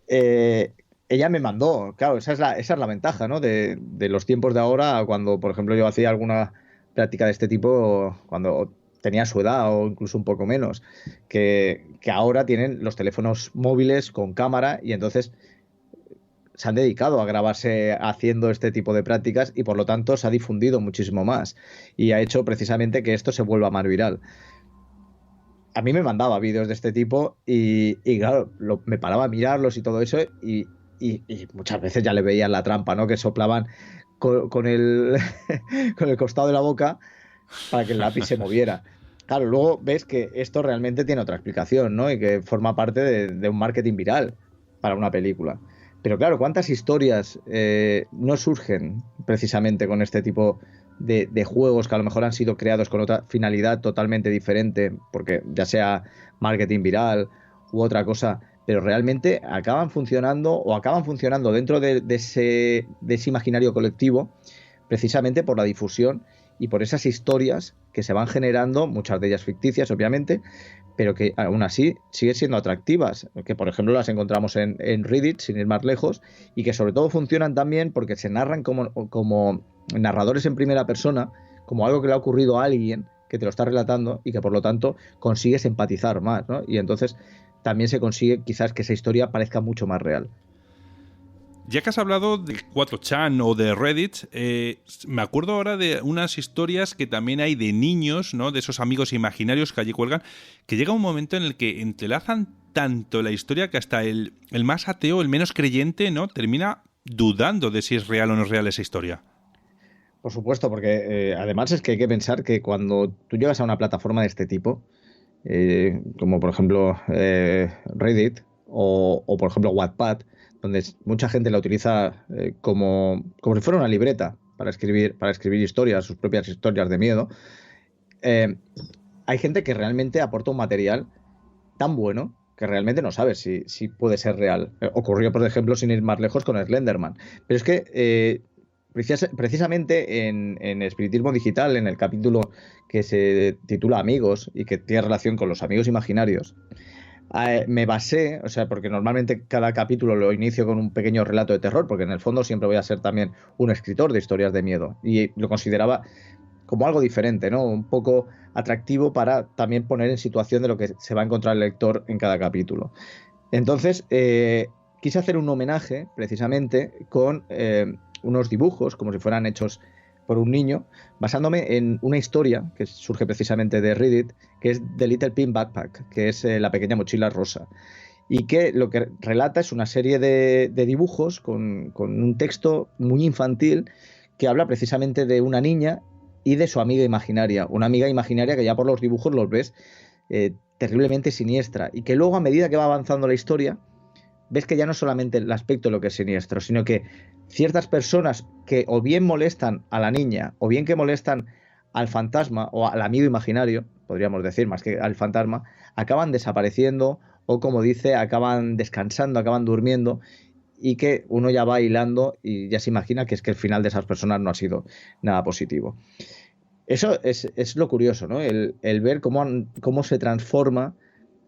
Speaker 3: Ella me mandó, claro, esa es la ventaja, ¿no?, de los tiempos de ahora, cuando, por ejemplo, yo hacía alguna práctica de este tipo cuando tenía su edad o incluso un poco menos, que ahora tienen los teléfonos móviles con cámara, y entonces se han dedicado a grabarse haciendo este tipo de prácticas, y por lo tanto se ha difundido muchísimo más y ha hecho precisamente que esto se vuelva más viral. A mí me mandaba vídeos de este tipo y claro, me paraba a mirarlos y todo eso, y muchas veces ya le veían la trampa, ¿no?, que soplaban con el con el costado de la boca para que el lápiz se moviera. Claro, luego ves que esto realmente tiene otra explicación, ¿no?, y que forma parte de un marketing viral para una película. Pero claro, ¿cuántas historias no surgen precisamente con este tipo de juegos que a lo mejor han sido creados con otra finalidad totalmente diferente, porque ya sea marketing viral u otra cosa, pero realmente acaban funcionando dentro de ese imaginario colectivo, precisamente por la difusión y por esas historias que se van generando, muchas de ellas ficticias, obviamente, pero que aún así siguen siendo atractivas, que por ejemplo las encontramos en Reddit, sin ir más lejos, y que sobre todo funcionan también porque se narran como narradores en primera persona, como algo que le ha ocurrido a alguien que te lo está relatando, y que por lo tanto consigues empatizar más, ¿no? Y entonces también se consigue quizás que esa historia parezca mucho más real.
Speaker 2: Ya que has hablado de 4chan o de Reddit, me acuerdo ahora de unas historias que también hay de niños, ¿no?, de esos amigos imaginarios que allí cuelgan, que llega un momento en el que entrelazan tanto la historia que hasta el más ateo, el menos creyente, ¿no?, termina dudando de si es real o no es real esa historia.
Speaker 3: Por supuesto, porque además es que hay que pensar que cuando tú llegas a una plataforma de este tipo, como por ejemplo Reddit o por ejemplo Wattpad, donde mucha gente la utiliza como si fuera una libreta para escribir historias, sus propias historias de miedo, hay gente que realmente aporta un material tan bueno que realmente no sabes si puede ser real. Ocurrió, por ejemplo, sin ir más lejos, con Slenderman. Pero es que precisamente en Espiritismo Digital, en el capítulo que se titula Amigos y que tiene relación con los amigos imaginarios, me basé, o sea, porque normalmente cada capítulo lo inicio con un pequeño relato de terror, porque en el fondo siempre voy a ser también un escritor de historias de miedo, y lo consideraba como algo diferente, ¿no? Un poco atractivo para también poner en situación de lo que se va a encontrar el lector en cada capítulo. Entonces, quise hacer un homenaje precisamente con unos dibujos, como si fueran hechos por un niño, basándome en una historia que surge precisamente de Reddit, que es The Little Pink Backpack, que es la pequeña mochila rosa, y que lo que relata es una serie de dibujos con un texto muy infantil que habla precisamente de una niña y de su amiga imaginaria, una amiga imaginaria que ya por los dibujos los ves terriblemente siniestra, y que luego, a medida que va avanzando la historia, ves que ya no solamente el aspecto lo que es siniestro, sino que ciertas personas que o bien molestan a la niña o bien que molestan al fantasma o al amigo imaginario, podríamos decir, más que al fantasma, acaban desapareciendo o, como dice, acaban descansando, acaban durmiendo, y que uno ya va hilando y ya se imagina que es que el final de esas personas no ha sido nada positivo. Eso es lo curioso, ¿no? El ver cómo se transforma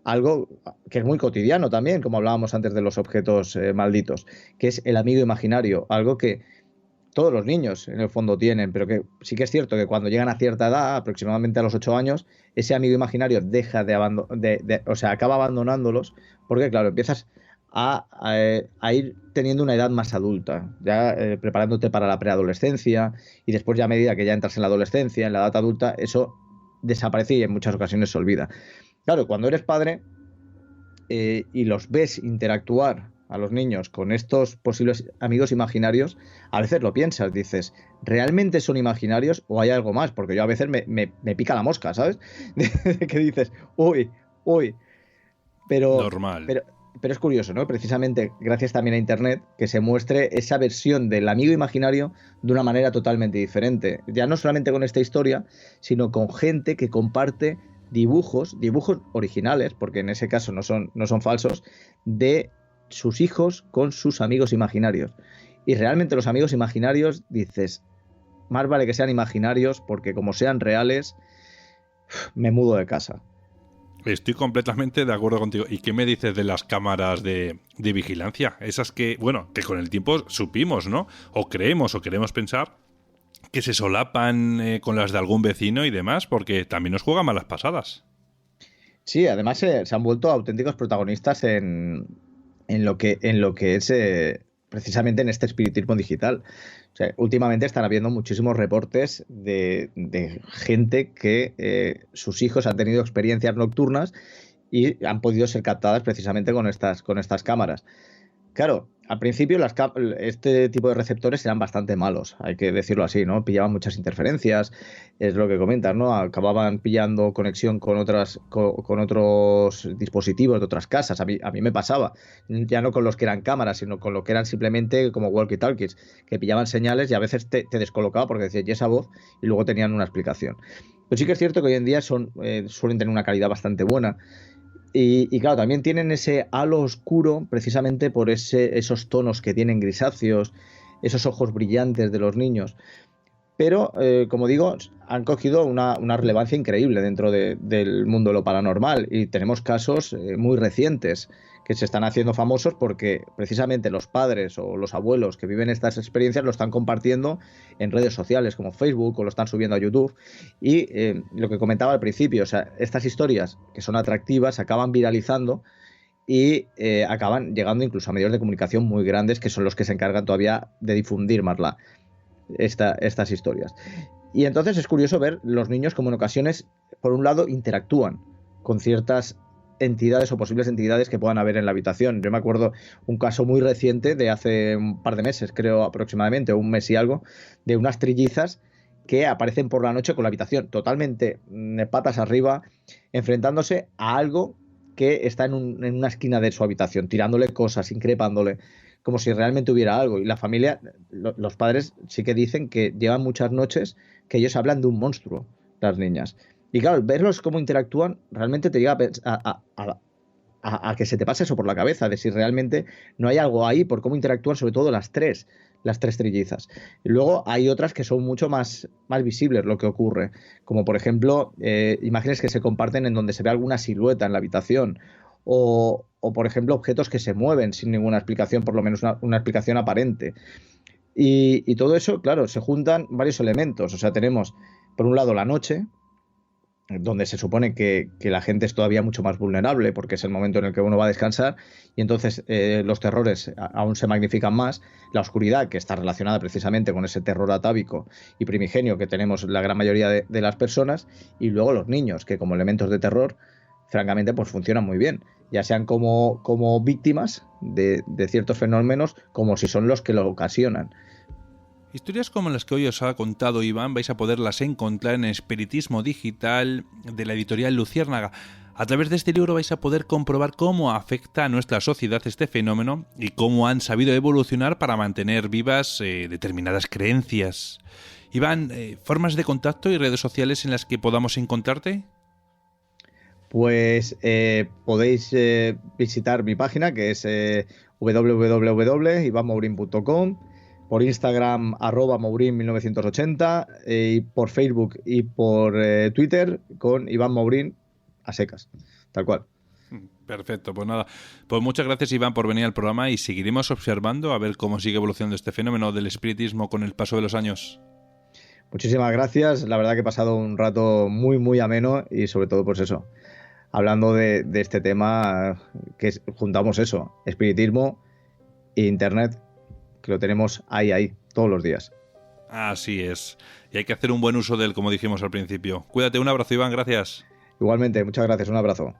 Speaker 3: algo que es muy cotidiano también, como hablábamos antes de los objetos malditos, que es el amigo imaginario, algo que todos los niños en el fondo tienen, pero que sí que es cierto que cuando llegan a cierta edad, aproximadamente a los 8 años, ese amigo imaginario deja o sea, acaba abandonándolos, porque claro, empiezas a ir teniendo una edad más adulta, ya preparándote para la preadolescencia, y después, ya a medida que ya entras en la adolescencia, en la edad adulta, eso desaparece y en muchas ocasiones se olvida. Claro, cuando eres padre y los ves interactuar a los niños con estos posibles amigos imaginarios, a veces lo piensas, dices, ¿realmente son imaginarios o hay algo más? Porque yo a veces me pica la mosca, ¿sabes? Que dices, uy, uy.
Speaker 2: Normal.
Speaker 3: Pero es curioso, ¿no? Precisamente gracias también a Internet, que se muestre esa versión del amigo imaginario de una manera totalmente diferente. Ya no solamente con esta historia, sino con gente que comparte dibujos originales, porque en ese caso no son falsos, de sus hijos con sus amigos imaginarios. Y realmente los amigos imaginarios, dices, más vale que sean imaginarios, porque como sean reales, me mudo de casa.
Speaker 2: Estoy completamente de acuerdo contigo. ¿Y qué me dices de las cámaras de vigilancia? Esas que, bueno, que con el tiempo supimos, ¿no? O creemos o queremos pensar que se solapan con las de algún vecino y demás, porque también nos juegan malas pasadas.
Speaker 3: Sí, además se han vuelto auténticos protagonistas en lo que es precisamente en este espiritismo digital. O sea, últimamente están habiendo muchísimos reportes de gente que sus hijos han tenido experiencias nocturnas y han podido ser captadas precisamente con estas cámaras. Claro, al principio este tipo de receptores eran bastante malos, hay que decirlo así, ¿no? Pillaban muchas interferencias, es lo que comentas, ¿no? Acababan pillando conexión con otros dispositivos de otras casas. A mí me pasaba, ya no con los que eran cámaras, sino con lo que eran simplemente como walkie-talkies, que pillaban señales y a veces te descolocaba porque decías, ¿y esa voz? Y luego tenían una explicación. Pero sí que es cierto que hoy en día suelen tener una calidad bastante buena. Y claro, también tienen ese halo oscuro precisamente por esos tonos que tienen grisáceos, esos ojos brillantes de los niños. Pero, como digo, han cogido una relevancia increíble dentro del mundo de lo paranormal, y tenemos casos muy recientes que se están haciendo famosos porque precisamente los padres o los abuelos que viven estas experiencias lo están compartiendo en redes sociales como Facebook, o lo están subiendo a YouTube. Y lo que comentaba al principio, o sea, estas historias que son atractivas acaban viralizando y acaban llegando incluso a medios de comunicación muy grandes, que son los que se encargan todavía de difundir más estas historias. Y entonces es curioso ver los niños como en ocasiones, por un lado, interactúan con ciertas entidades o posibles entidades que puedan haber en la habitación. Yo me acuerdo un caso muy reciente de hace un par de meses, creo aproximadamente, un mes y algo, de unas trillizas que aparecen por la noche con la habitación totalmente patas arriba, enfrentándose a algo que está en una esquina de su habitación, tirándole cosas, increpándole, como si realmente hubiera algo. Y la familia, los padres sí que dicen que llevan muchas noches que ellos hablan de un monstruo, las niñas. Y claro, verlos cómo interactúan realmente te llega a que se te pase eso por la cabeza, de si realmente no hay algo ahí, por cómo interactúan sobre todo las tres trillizas. Y luego hay otras que son mucho más visibles lo que ocurre, como por ejemplo, imágenes que se comparten en donde se ve alguna silueta en la habitación, o por ejemplo, objetos que se mueven sin ninguna explicación, por lo menos una explicación aparente. Y todo eso, claro, se juntan varios elementos. O sea, tenemos, por un lado, la noche, donde se supone que la gente es todavía mucho más vulnerable, porque es el momento en el que uno va a descansar, y entonces los terrores aún se magnifican más. La oscuridad, que está relacionada precisamente con ese terror atávico y primigenio que tenemos la gran mayoría de las personas, y luego los niños, que como elementos de terror, francamente, pues funcionan muy bien, ya sean como víctimas de ciertos fenómenos, como si son los que lo ocasionan.
Speaker 2: Historias como las que hoy os ha contado Iván vais a poderlas encontrar en Espiritismo Digital de la editorial Luciérnaga. A través de este libro vais a poder comprobar cómo afecta a nuestra sociedad este fenómeno y cómo han sabido evolucionar para mantener vivas determinadas creencias. Iván, ¿formas de contacto y redes sociales en las que podamos encontrarte?
Speaker 3: Pues podéis visitar mi página, que es www.ivanmourin.com, por Instagram @mourin1980, y por Facebook y por Twitter con Iván Mourin a secas, tal cual.
Speaker 2: Perfecto, pues nada, pues muchas gracias Iván por venir al programa y seguiremos observando a ver cómo sigue evolucionando este fenómeno del espiritismo con el paso de los años.
Speaker 3: Muchísimas gracias, la verdad que he pasado un rato muy ameno, y sobre todo pues eso, hablando de este tema, que juntamos eso, espiritismo e internet, que lo tenemos ahí, todos los días.
Speaker 2: Así es. Y hay que hacer un buen uso de él, como dijimos al principio. Cuídate, un abrazo, Iván, gracias.
Speaker 3: Igualmente, muchas gracias, un abrazo.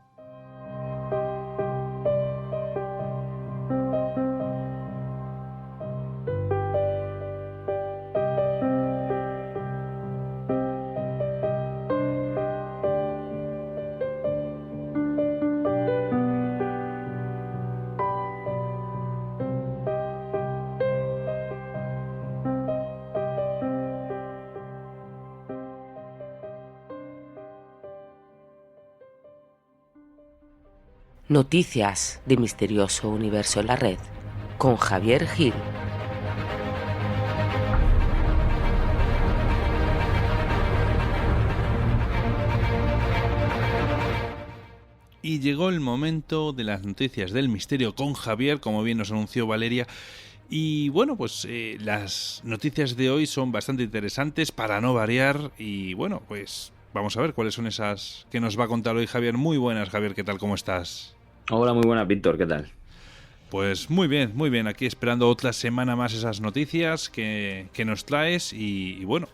Speaker 4: Noticias de Misterioso Universo en la Red, con Javier Gil.
Speaker 2: Y llegó el momento de las noticias del misterio con Javier, como bien nos anunció Valeria. Y bueno, pues las noticias de hoy son bastante interesantes para no variar. Y bueno, pues vamos a ver cuáles son esas que nos va a contar hoy Javier. Muy buenas, Javier, ¿qué tal? ¿Cómo estás?
Speaker 5: Hola, muy buenas, Víctor, ¿qué tal?
Speaker 2: Pues muy bien, aquí esperando otra semana más esas noticias que nos traes y bueno,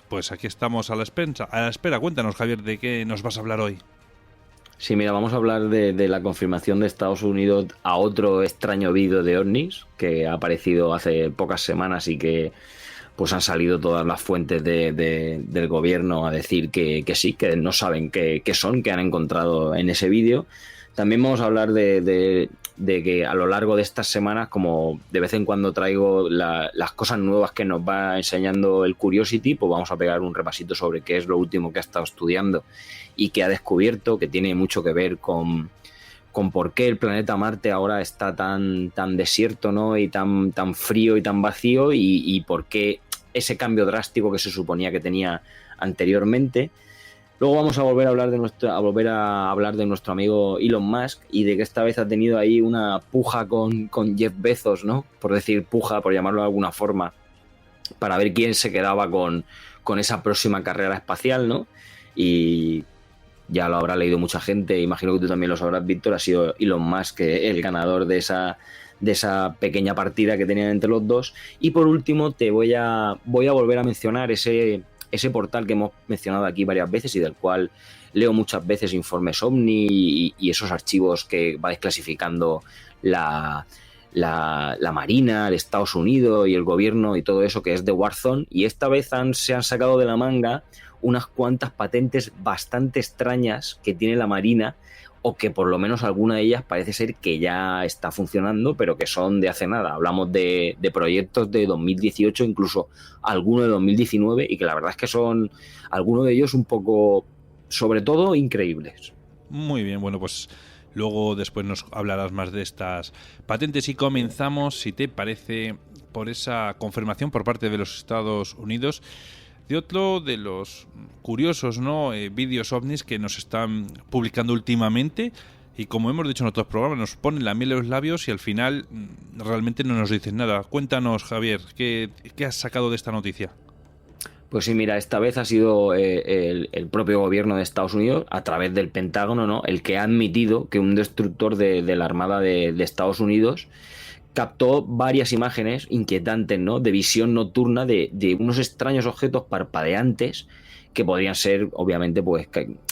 Speaker 2: pues aquí estamos a la espera. Cuéntanos, Javier, ¿de qué nos vas a hablar hoy?
Speaker 5: Sí, mira, vamos a hablar de la confirmación de Estados Unidos a otro extraño vídeo de ovnis que ha aparecido hace pocas semanas y que pues han salido todas las fuentes del gobierno a decir que sí, que no saben qué son, que han encontrado en ese vídeo. También vamos a hablar de que a lo largo de estas semanas, como de vez en cuando traigo las cosas nuevas que nos va enseñando el Curiosity, pues vamos a pegar un repasito sobre qué es lo último que ha estado estudiando y que ha descubierto, que tiene mucho que ver con por qué el planeta Marte ahora está tan desierto, ¿no? Y tan frío y tan vacío, y por qué ese cambio drástico que se suponía que tenía anteriormente. Luego vamos a volver a hablar de nuestro amigo Elon Musk y de que esta vez ha tenido ahí una puja con Jeff Bezos, ¿no? Por decir puja, por llamarlo de alguna forma, para ver quién se quedaba con esa próxima carrera espacial, ¿no? Y ya lo habrá leído mucha gente, imagino que tú también lo sabrás, Víctor, ha sido Elon Musk el ganador de esa pequeña partida que tenían entre los dos. Y por último te voy a volver a mencionar ese portal que hemos mencionado aquí varias veces y del cual leo muchas veces informes OVNI y esos archivos que va desclasificando la Marina, el Estados Unidos y el gobierno y todo eso, que es de Warzone. Y esta vez se han sacado de la manga unas cuantas patentes bastante extrañas que tiene la Marina, o que por lo menos alguna de ellas parece ser que ya está funcionando, pero que son de hace nada. Hablamos de proyectos de 2018, incluso algunos de 2019, y que la verdad es que son algunos de ellos un poco, sobre todo, increíbles.
Speaker 2: Muy bien, bueno, pues Luego después nos hablarás más de estas patentes y comenzamos, si te parece, por esa confirmación por parte de los Estados Unidos de otro de los curiosos, ¿no?, vídeos ovnis que nos están publicando últimamente y, como hemos dicho en otros programas, nos ponen la miel en los labios y al final realmente no nos dicen nada. Cuéntanos, Javier, ¿qué has sacado de esta noticia?
Speaker 5: Pues sí, mira, esta vez ha sido el propio gobierno de Estados Unidos, a través del Pentágono, ¿no?, el que ha admitido que un destructor de la Armada de Estados Unidos captó varias imágenes inquietantes, ¿no?, de visión nocturna de unos extraños objetos parpadeantes que podrían ser, obviamente, pues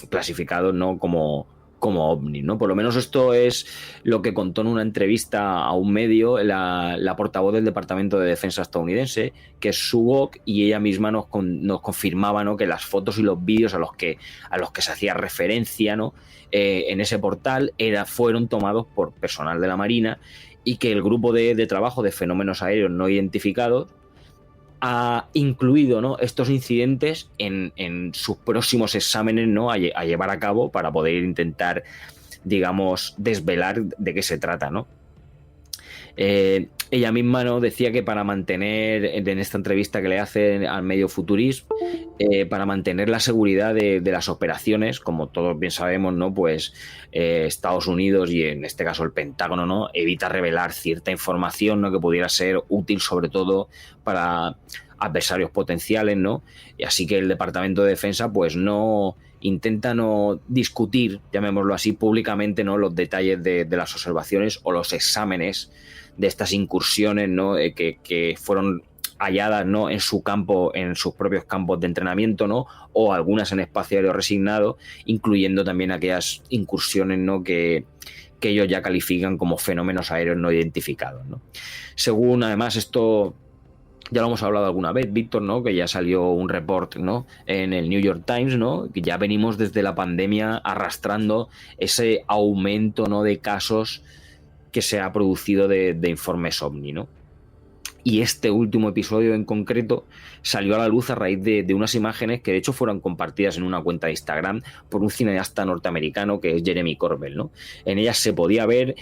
Speaker 5: clasificados, ¿no?, como ovnis, ¿no? Por lo menos esto es lo que contó en una entrevista a un medio la portavoz del Departamento de Defensa estadounidense, que es Sue Gok, y ella misma nos confirmaba, ¿no?, que las fotos y los vídeos a los que se hacía referencia, ¿no?, en ese portal fueron tomados por personal de la Marina, y que el grupo de trabajo de fenómenos aéreos no identificados ha incluido, ¿no?, estos incidentes en sus próximos exámenes, ¿no?, a llevar a cabo para poder intentar, digamos, desvelar de qué se trata, ¿no? Ella misma, ¿no?, decía que para mantener, en esta entrevista que le hace al medio Futurist, para mantener la seguridad de las operaciones, como todos bien sabemos, ¿no?, pues Estados Unidos y en este caso el Pentágono, ¿no?, evita revelar cierta información, ¿no?, que pudiera ser útil sobre todo para adversarios potenciales, ¿no? Y así que el Departamento de Defensa pues intenta no discutir, llamémoslo así, públicamente, ¿no?, los detalles de las observaciones o los exámenes de estas incursiones, ¿no?, que fueron halladas, ¿no?, en su campo, en sus propios campos de entrenamiento, ¿no?, o algunas en espacio aéreo resignado, incluyendo también aquellas incursiones, ¿no?, que ellos ya califican como fenómenos aéreos no identificados, ¿no? Según, además, esto ya lo hemos hablado alguna vez, Víctor, ¿no?, que ya salió un report, ¿no?, en el New York Times, ¿no?, que ya venimos desde la pandemia arrastrando ese aumento, ¿no?, de casos que se ha producido de informes OVNI, ¿no? Y este último episodio en concreto salió a la luz a raíz de unas imágenes que de hecho fueron compartidas en una cuenta de Instagram por un cineasta norteamericano que es Jeremy Corbell, ¿no? En ellas se podía ver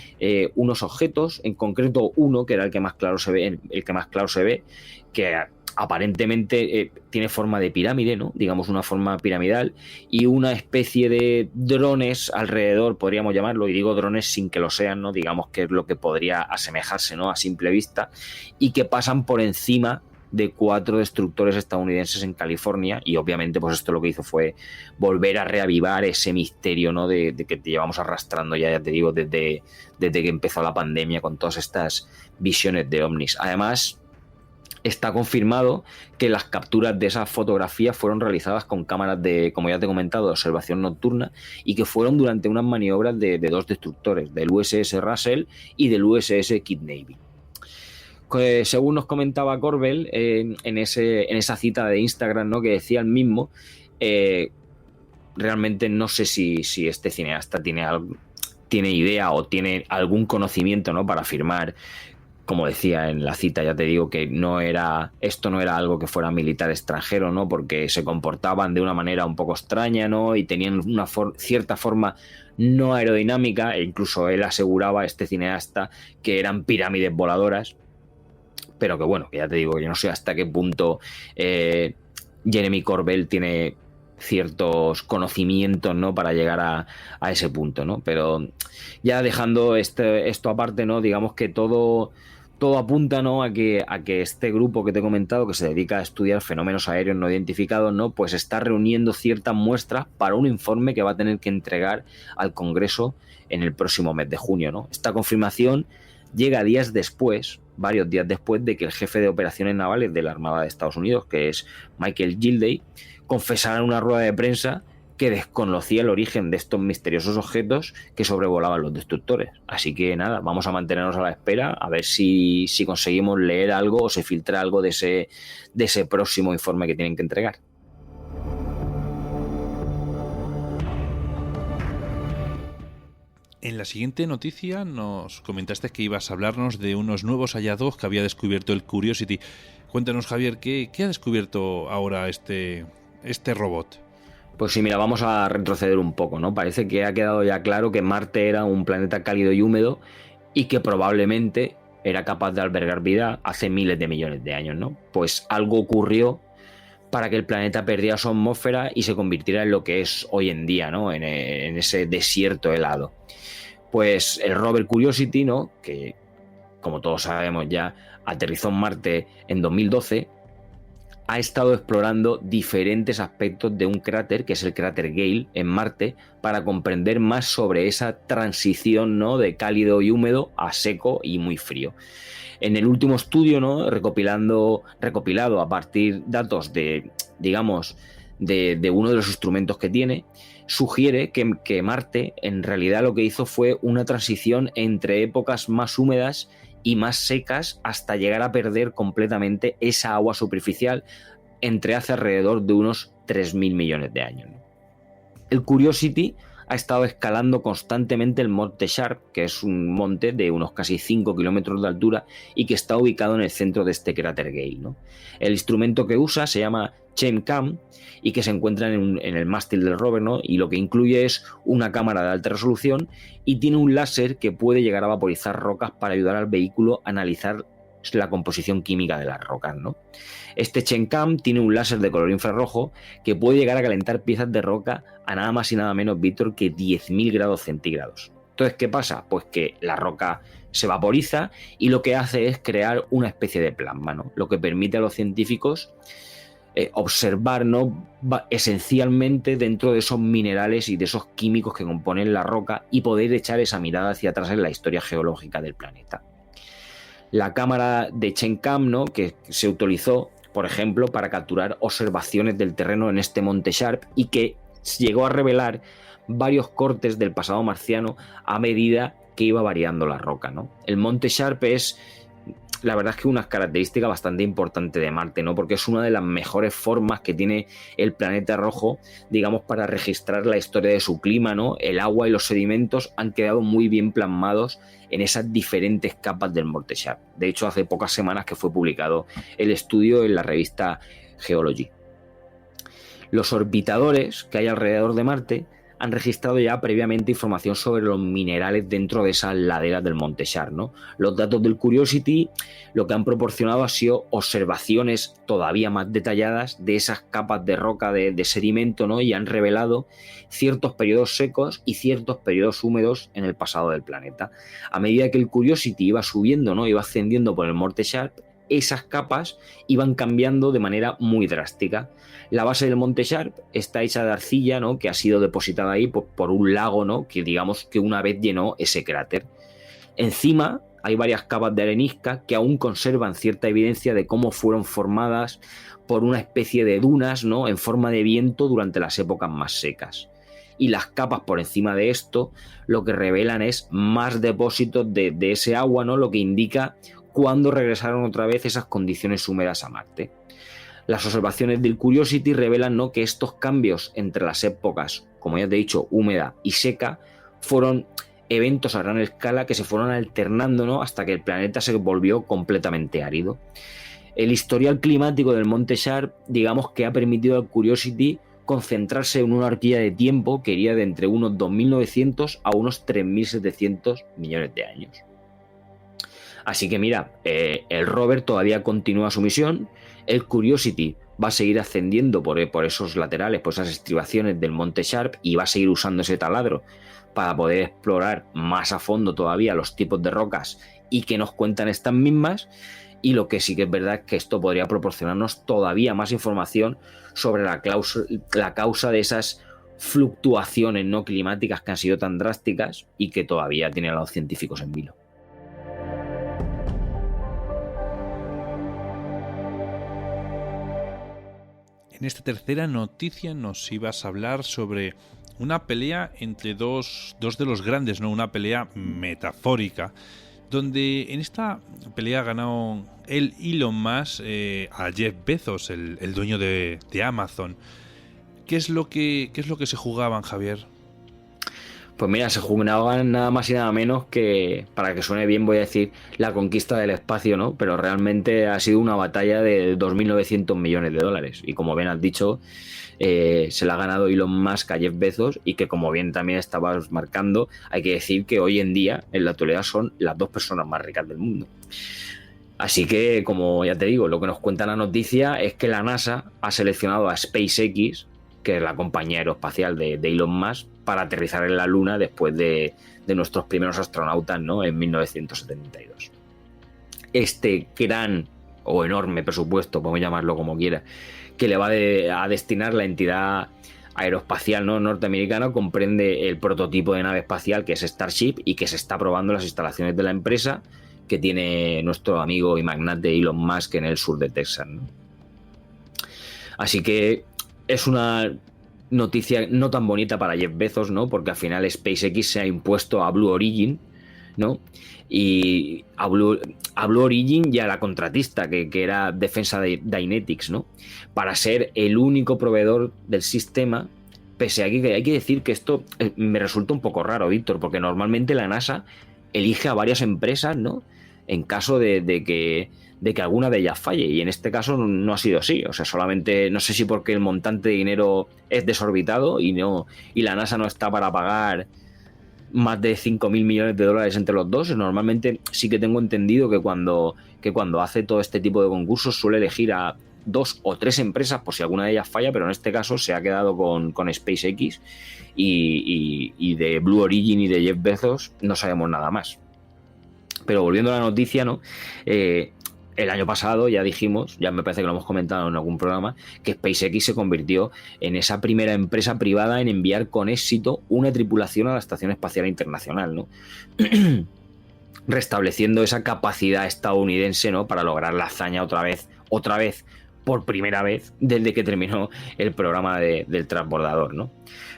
Speaker 5: unos objetos, en concreto uno que era el que más claro se ve, que aparentemente tiene forma de pirámide, ¿no?, digamos una forma piramidal, y una especie de drones alrededor, podríamos llamarlo, y digo drones sin que lo sean, ¿no?, digamos que es lo que podría asemejarse, ¿no?, a simple vista, y que pasan por encima de 4 destructores estadounidenses en California. Y obviamente pues esto lo que hizo fue volver a reavivar ese misterio, ¿no?, de que te llevamos arrastrando ya te digo, desde que empezó la pandemia con todas estas visiones de ovnis. Además, está confirmado que las capturas de esas fotografías fueron realizadas con cámaras de, como ya te he comentado, de observación nocturna, y que fueron durante unas maniobras de 2 destructores, del USS Russell y del USS Kid Navy. Según nos comentaba Corbell en esa cita de Instagram, ¿no?, que decía el mismo, realmente no sé si este cineasta tiene idea o tiene algún conocimiento, ¿no?, para afirmar, como decía en la cita, ya te digo, que esto no era algo que fuera militar extranjero, ¿no?, porque se comportaban de una manera un poco extraña, ¿no?, y tenían una cierta forma no aerodinámica, e incluso él aseguraba, este cineasta, que eran pirámides voladoras, pero que bueno, que ya te digo, yo no sé hasta qué punto Jeremy Corbell tiene ciertos conocimientos, ¿no?, para llegar a ese punto, ¿no? Pero ya dejando esto aparte, ¿no?, digamos que todo apunta, ¿no?, a que este grupo que te he comentado, que se dedica a estudiar fenómenos aéreos no identificados, ¿no?, pues está reuniendo ciertas muestras para un informe que va a tener que entregar al Congreso en el próximo mes de junio, ¿no? Esta confirmación llega varios días después de que el jefe de operaciones navales de la Armada de Estados Unidos, que es Michael Gilday, confesara en una rueda de prensa que desconocía el origen de estos misteriosos objetos que sobrevolaban los destructores. Así que nada, vamos a mantenernos a la espera a ver si conseguimos leer algo o se filtra algo de ese próximo informe que tienen que entregar.
Speaker 2: En la siguiente noticia nos comentaste que ibas a hablarnos de unos nuevos hallazgos que había descubierto el Curiosity. Cuéntanos, Javier, ¿qué ha descubierto ahora este robot?
Speaker 5: Pues sí, mira, vamos a retroceder un poco, ¿no? Parece que ha quedado ya claro que Marte era un planeta cálido y húmedo y que probablemente era capaz de albergar vida hace miles de millones de años, ¿no? Pues algo ocurrió para que el planeta perdiera su atmósfera y se convirtiera en lo que es hoy en día, ¿no? En ese desierto helado. Pues el rover Curiosity, ¿no? Que, como todos sabemos ya, aterrizó en Marte en 2012, ha estado explorando diferentes aspectos de un cráter, que es el cráter Gale, en Marte, para comprender más sobre esa transición, ¿no? De cálido y húmedo a seco y muy frío. En el último estudio, ¿no? recopilado a partir de datos de, digamos, de uno de los instrumentos que tiene, sugiere que Marte en realidad lo que hizo fue una transición entre épocas más húmedas y más secas hasta llegar a perder completamente esa agua superficial entre hace alrededor de unos 3.000 millones de años. El Curiosity ha estado escalando constantemente el Monte Sharp, que es un monte de unos casi 5 kilómetros de altura y que está ubicado en el centro de este cráter Gale, ¿no? El instrumento que usa se llama CheMCam y que se encuentra en el mástil del rover, ¿no? Y lo que incluye es una cámara de alta resolución y tiene un láser que puede llegar a vaporizar rocas para ayudar al vehículo a analizar la composición química de las rocas, ¿no? Este CheMCam tiene un láser de color infrarrojo que puede llegar a calentar piezas de roca a nada más y nada menos, Víctor, que 10.000 grados centígrados. Entonces, ¿qué pasa? Pues que la roca se vaporiza y lo que hace es crear una especie de plasma, ¿no? Lo que permite a los científicos observar, ¿no? Esencialmente dentro de esos minerales y de esos químicos que componen la roca y poder echar esa mirada hacia atrás en la historia geológica del planeta. La cámara de CheMCam, ¿no? Que se utilizó, por ejemplo, para capturar observaciones del terreno en este Monte Sharp y que llegó a revelar varios cortes del pasado marciano a medida que iba variando la roca, ¿no? El Monte Sharp es, la verdad es que una característica bastante importante de Marte, ¿no? Porque es una de las mejores formas que tiene el planeta rojo, digamos, para registrar la historia de su clima, ¿no? El agua y los sedimentos han quedado muy bien plasmados en esas diferentes capas del Monte Sharp. De hecho, hace pocas semanas que fue publicado el estudio en la revista Geology. Los orbitadores que hay alrededor de Marte han registrado ya previamente información sobre los minerales dentro de esas laderas del Monte Sharp, ¿no? Los datos del Curiosity lo que han proporcionado ha sido observaciones todavía más detalladas de esas capas de roca de sedimento, ¿no? Y han revelado ciertos periodos secos y ciertos periodos húmedos en el pasado del planeta. A medida que el Curiosity iba subiendo, ¿no? Iba ascendiendo por el Monte Sharp, esas capas iban cambiando de manera muy drástica. La base del Monte Sharp está hecha de arcilla, ¿no? Que ha sido depositada ahí por un lago, ¿no? Que digamos que una vez llenó ese cráter. Encima hay varias capas de arenisca que aún conservan cierta evidencia de cómo fueron formadas por una especie de dunas, ¿no? En forma de viento durante las épocas más secas. Y las capas por encima de esto lo que revelan es más depósitos de ese agua, ¿no? Lo que indica cuándo regresaron otra vez esas condiciones húmedas a Marte. Las observaciones del Curiosity revelan, ¿no? Que estos cambios entre las épocas, como ya te he dicho, húmeda y seca, fueron eventos a gran escala que se fueron alternando, ¿no? Hasta que el planeta se volvió completamente árido. El historial climático del Monte Sharp, digamos que ha permitido al Curiosity concentrarse en una horquilla de tiempo que iría de entre unos 2.900 a unos 3.700 millones de años. Así que mira, el rover todavía continúa su misión, el Curiosity va a seguir ascendiendo por esos laterales, por esas estribaciones del Monte Sharp y va a seguir usando ese taladro para poder explorar más a fondo todavía los tipos de rocas y que nos cuentan estas mismas. Y lo que sí que es verdad es que esto podría proporcionarnos todavía más información sobre la causa de esas fluctuaciones no climáticas que han sido tan drásticas y que todavía tienen a los científicos en vilo.
Speaker 2: En esta tercera noticia nos ibas a hablar sobre una pelea entre dos de los grandes, ¿no? Una pelea metafórica, donde en esta pelea ha ganado Elon Musk a Jeff Bezos, el dueño de Amazon. ¿Qué es lo que se jugaban, Javier?
Speaker 5: Pues mira, se jugaban nada más y nada menos que, para que suene bien voy a decir, la conquista del espacio, ¿no? Pero realmente ha sido una batalla de 2.900 millones de dólares. Y como bien has dicho, se la ha ganado Elon Musk a Jeff Bezos, y que como bien también estabas marcando, hay que decir que hoy en día, en la actualidad, son las 2 personas más ricas del mundo. Así que, como ya te digo, lo que nos cuenta la noticia es que la NASA ha seleccionado a SpaceX, que es la compañía aeroespacial de Elon Musk, para aterrizar en la Luna después de nuestros primeros astronautas, ¿no? En 1972. Este gran o enorme presupuesto, podemos llamarlo como quiera, que le va a destinar la entidad aeroespacial, ¿no?, norteamericana, comprende el prototipo de nave espacial que es Starship, y que se está probando en las instalaciones de la empresa que tiene nuestro amigo y magnate Elon Musk en el sur de Texas, ¿no? Así que es una noticia no tan bonita para Jeff Bezos, ¿no? Porque al final SpaceX se ha impuesto a Blue Origin, ¿no? Y a Blue Origin y a la contratista, que era Defensa de Dynetics, ¿no? Para ser el único proveedor del sistema, pese a que hay que decir que esto me resulta un poco raro, Víctor, porque normalmente la NASA elige a varias empresas, ¿no?, en caso de que alguna de ellas falle, y en este caso no ha sido así. O sea, solamente, no sé si porque el montante de dinero es desorbitado y la NASA no está para pagar más de 5.000 millones de dólares entre los dos. Normalmente sí que tengo entendido que cuando hace todo este tipo de concursos suele elegir a 2 o 3 empresas por si alguna de ellas falla, pero en este caso se ha quedado con SpaceX, y de Blue Origin y de Jeff Bezos no sabemos nada más. Pero volviendo a la noticia, ¿no? El año pasado ya dijimos, ya me parece que lo hemos comentado en algún programa, que SpaceX se convirtió en esa primera empresa privada en enviar con éxito una tripulación a la Estación Espacial Internacional, ¿no? Restableciendo esa capacidad estadounidense, ¿no?, para lograr la hazaña otra vez, por primera vez, desde que terminó el programa del transbordador, ¿no?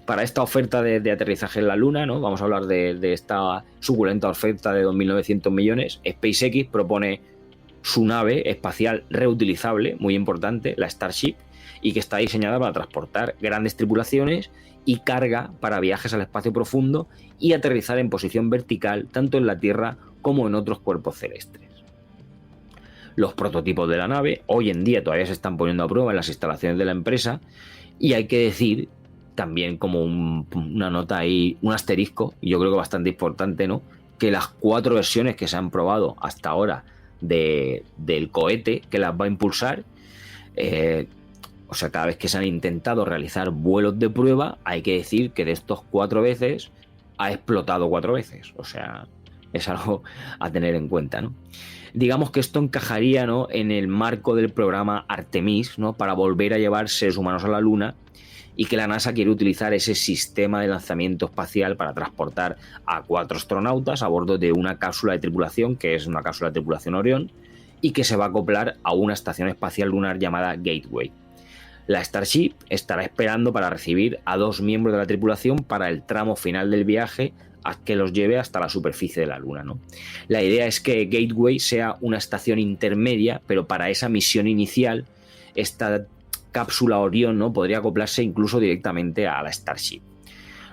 Speaker 5: Para esta oferta de aterrizaje en la Luna, ¿no?, vamos a hablar de esta suculenta oferta de 2.900 millones. SpaceX propone su nave espacial reutilizable, muy importante, la Starship, y que está diseñada para transportar grandes tripulaciones y carga para viajes al espacio profundo y aterrizar en posición vertical tanto en la Tierra como en otros cuerpos celestes. Los prototipos de la nave hoy en día todavía se están poniendo a prueba en las instalaciones de la empresa, y hay que decir también, como una nota ahí, un asterisco, y yo creo que bastante importante, ¿no?, que las 4 versiones que se han probado hasta ahora del cohete que las va a impulsar, o sea, cada vez que se han intentado realizar vuelos de prueba, hay que decir que de estos 4 veces ha explotado 4 veces. O sea, es algo a tener en cuenta, ¿no? Digamos que esto encajaría, ¿no?, en el marco del programa Artemis, ¿no?, para volver a llevar seres humanos a la Luna, y que la NASA quiere utilizar ese sistema de lanzamiento espacial para transportar a 4 astronautas a bordo de una cápsula de tripulación, que es una cápsula de tripulación Orión, y que se va a acoplar a una estación espacial lunar llamada Gateway. La Starship estará esperando para recibir a 2 miembros de la tripulación para el tramo final del viaje que los lleve hasta la superficie de la Luna, ¿no? La idea es que Gateway sea una estación intermedia, pero para esa misión inicial, esta cápsula Orión, ¿no?, podría acoplarse incluso directamente a la Starship.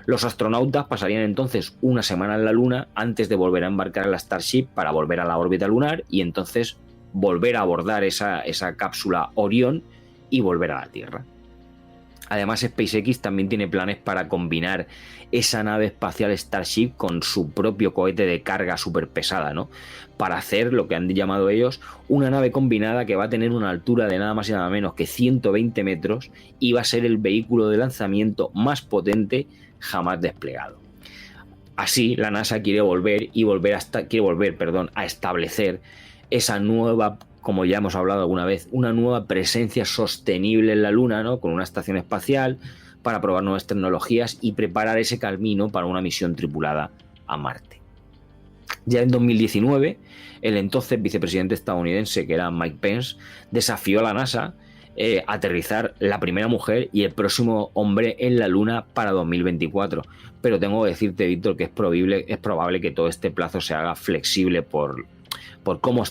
Speaker 5: Los astronautas pasarían entonces una semana en la Luna antes de volver a embarcar en la Starship para volver a la órbita lunar y entonces volver a abordar esa cápsula Orión y volver a la Tierra. Además, SpaceX también tiene planes para combinar esa nave espacial Starship con su propio cohete de carga superpesada, ¿no?, para hacer lo que han llamado ellos una nave combinada que va a tener una altura de nada más y nada menos que 120 metros y va a ser el vehículo de lanzamiento más potente jamás desplegado. Así, la NASA quiere volver a establecer esa nueva, como ya hemos hablado alguna vez, una nueva presencia sostenible en la Luna, ¿no?, con una estación espacial para probar nuevas tecnologías y preparar ese camino para una misión tripulada a Marte. Ya en 2019, el entonces vicepresidente estadounidense, que era Mike Pence, desafió a la NASA a aterrizar la primera mujer y el próximo hombre en la Luna para 2024. Pero tengo que decirte, Víctor, que es probable que todo este plazo se haga flexible por por cómo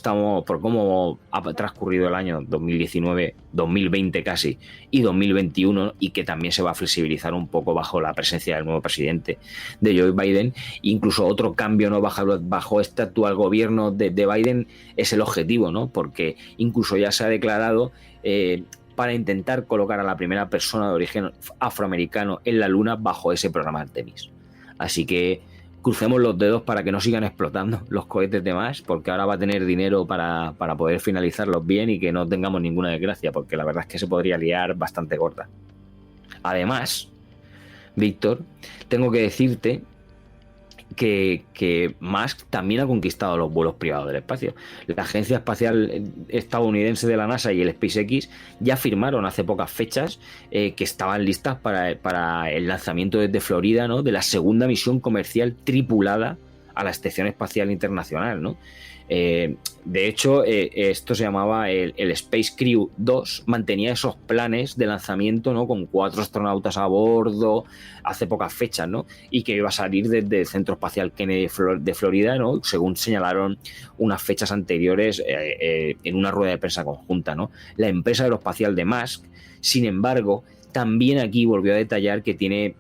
Speaker 5: ha transcurrido el año 2019, 2020 casi, y 2021, y que también se va a flexibilizar un poco bajo la presencia del nuevo presidente de Joe Biden. Incluso otro cambio, ¿no?, bajo este actual gobierno de Biden es el objetivo, ¿no?, porque incluso ya se ha declarado para intentar colocar a la primera persona de origen afroamericano en la Luna bajo ese programa Artemis. Así que crucemos los dedos para que no sigan explotando los cohetes de Musk, porque ahora va a tener dinero para poder finalizarlos bien y que no tengamos ninguna desgracia, porque la verdad es que se podría liar bastante gorda. Además, Víctor, tengo que decirte que Musk también ha conquistado los vuelos privados del espacio. La Agencia Espacial Estadounidense de la NASA y el SpaceX ya firmaron hace pocas fechas que estaban listas para el lanzamiento desde Florida, ¿no?, de la segunda misión comercial tripulada a la Estación Espacial Internacional, ¿no? De hecho, esto se llamaba el Space Crew 2, mantenía esos planes de lanzamiento, ¿no?, con 4 astronautas a bordo hace pocas fechas, ¿no?, y que iba a salir desde el Centro Espacial Kennedy de Florida, ¿no?, según señalaron unas fechas anteriores en una rueda de prensa conjunta, ¿no? La empresa aeroespacial de Musk, sin embargo, también aquí volvió a detallar que tiene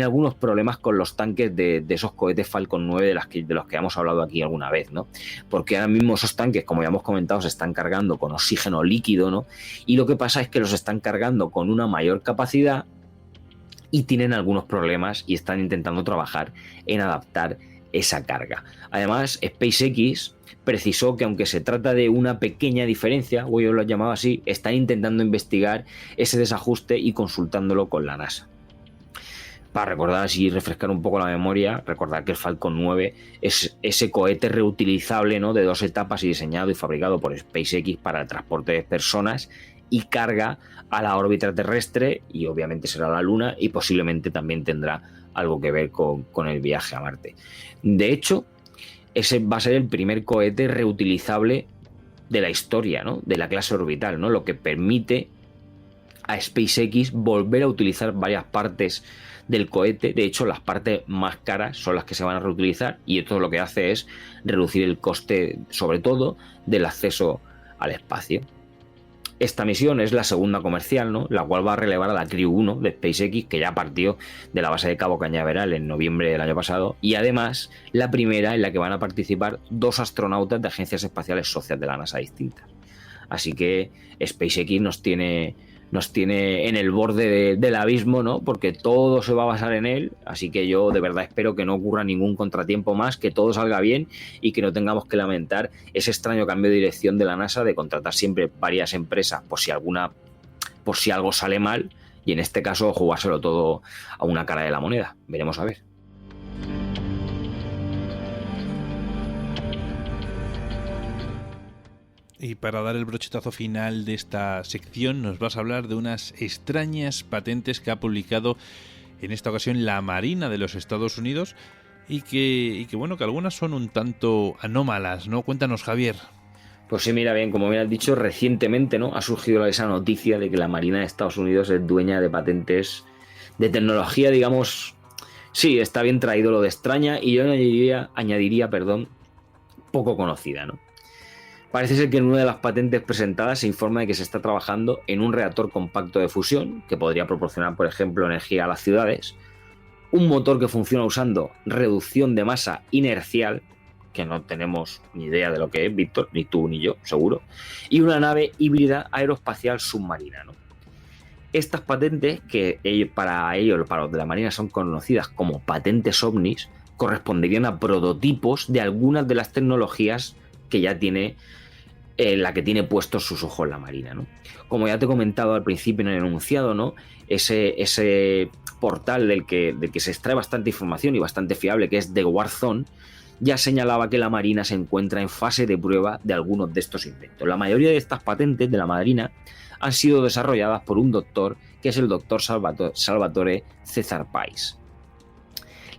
Speaker 5: algunos problemas con los tanques de esos cohetes Falcon 9 de los que hemos hablado aquí alguna vez, ¿no? Porque ahora mismo esos tanques, como ya hemos comentado, se están cargando con oxígeno líquido, ¿no? Y lo que pasa es que los están cargando con una mayor capacidad y tienen algunos problemas y están intentando trabajar en adaptar esa carga. Además, SpaceX precisó que aunque se trata de una pequeña diferencia, o yo lo he llamado así, están intentando investigar ese desajuste y consultándolo con la NASA. Para recordar así, refrescar un poco la memoria, recordar que el Falcon 9 es ese cohete reutilizable, ¿no?, de 2 etapas y diseñado y fabricado por SpaceX para el transporte de personas y carga a la órbita terrestre, y obviamente será la Luna, y posiblemente también tendrá algo que ver con el viaje a Marte. De hecho, ese va a ser el primer cohete reutilizable de la historia, ¿no?, de la clase orbital, ¿no?, lo que permite a SpaceX volver a utilizar varias partes del cohete. De hecho, las partes más caras son las que se van a reutilizar, y esto lo que hace es reducir el coste, sobre todo, del acceso al espacio. Esta misión es la segunda comercial, ¿no?, la cual va a relevar a la Crew 1 de SpaceX, que ya partió de la base de Cabo Cañaveral en noviembre del año pasado, y además la primera en la que van a participar 2 astronautas de agencias espaciales socias de la NASA distintas. Así que SpaceX nos tiene en el borde del abismo, ¿no?, porque todo se va a basar en él. Así que yo de verdad espero que no ocurra ningún contratiempo más, que todo salga bien y que no tengamos que lamentar ese extraño cambio de dirección de la NASA de contratar siempre varias empresas por si algo sale mal, y en este caso jugárselo todo a una cara de la moneda. Veremos a ver.
Speaker 2: Y para dar el brochetazo final de esta sección, nos vas a hablar de unas extrañas patentes que ha publicado en esta ocasión la Marina de los Estados Unidos y que bueno, que algunas son un tanto anómalas, ¿no? Cuéntanos, Javier.
Speaker 5: Pues sí, mira, bien, como bien has dicho, recientemente, ¿no?, ha surgido esa noticia de que la Marina de Estados Unidos es dueña de patentes de tecnología, digamos. Sí, está bien traído lo de extraña, y yo añadiría, poco conocida, ¿no? Parece ser que en una de las patentes presentadas se informa de que se está trabajando en un reactor compacto de fusión que podría proporcionar, por ejemplo, energía a las ciudades, un motor que funciona usando reducción de masa inercial, que no tenemos ni idea de lo que es, Víctor, ni tú ni yo, seguro, y una nave híbrida aeroespacial submarina, ¿no? Estas patentes, que para los de la Marina son conocidas como patentes ovnis, corresponderían a prototipos de algunas de las tecnologías que ya tiene la que tiene puestos sus ojos la Marina, ¿no? Como ya te he comentado al principio en el enunciado, ¿no?, ese portal del que se extrae bastante información y bastante fiable, que es The Warzone, ya señalaba que la Marina se encuentra en fase de prueba de algunos de estos inventos. La mayoría de estas patentes de la Marina han sido desarrolladas por un doctor, que es el doctor Salvatore Cesar Pais.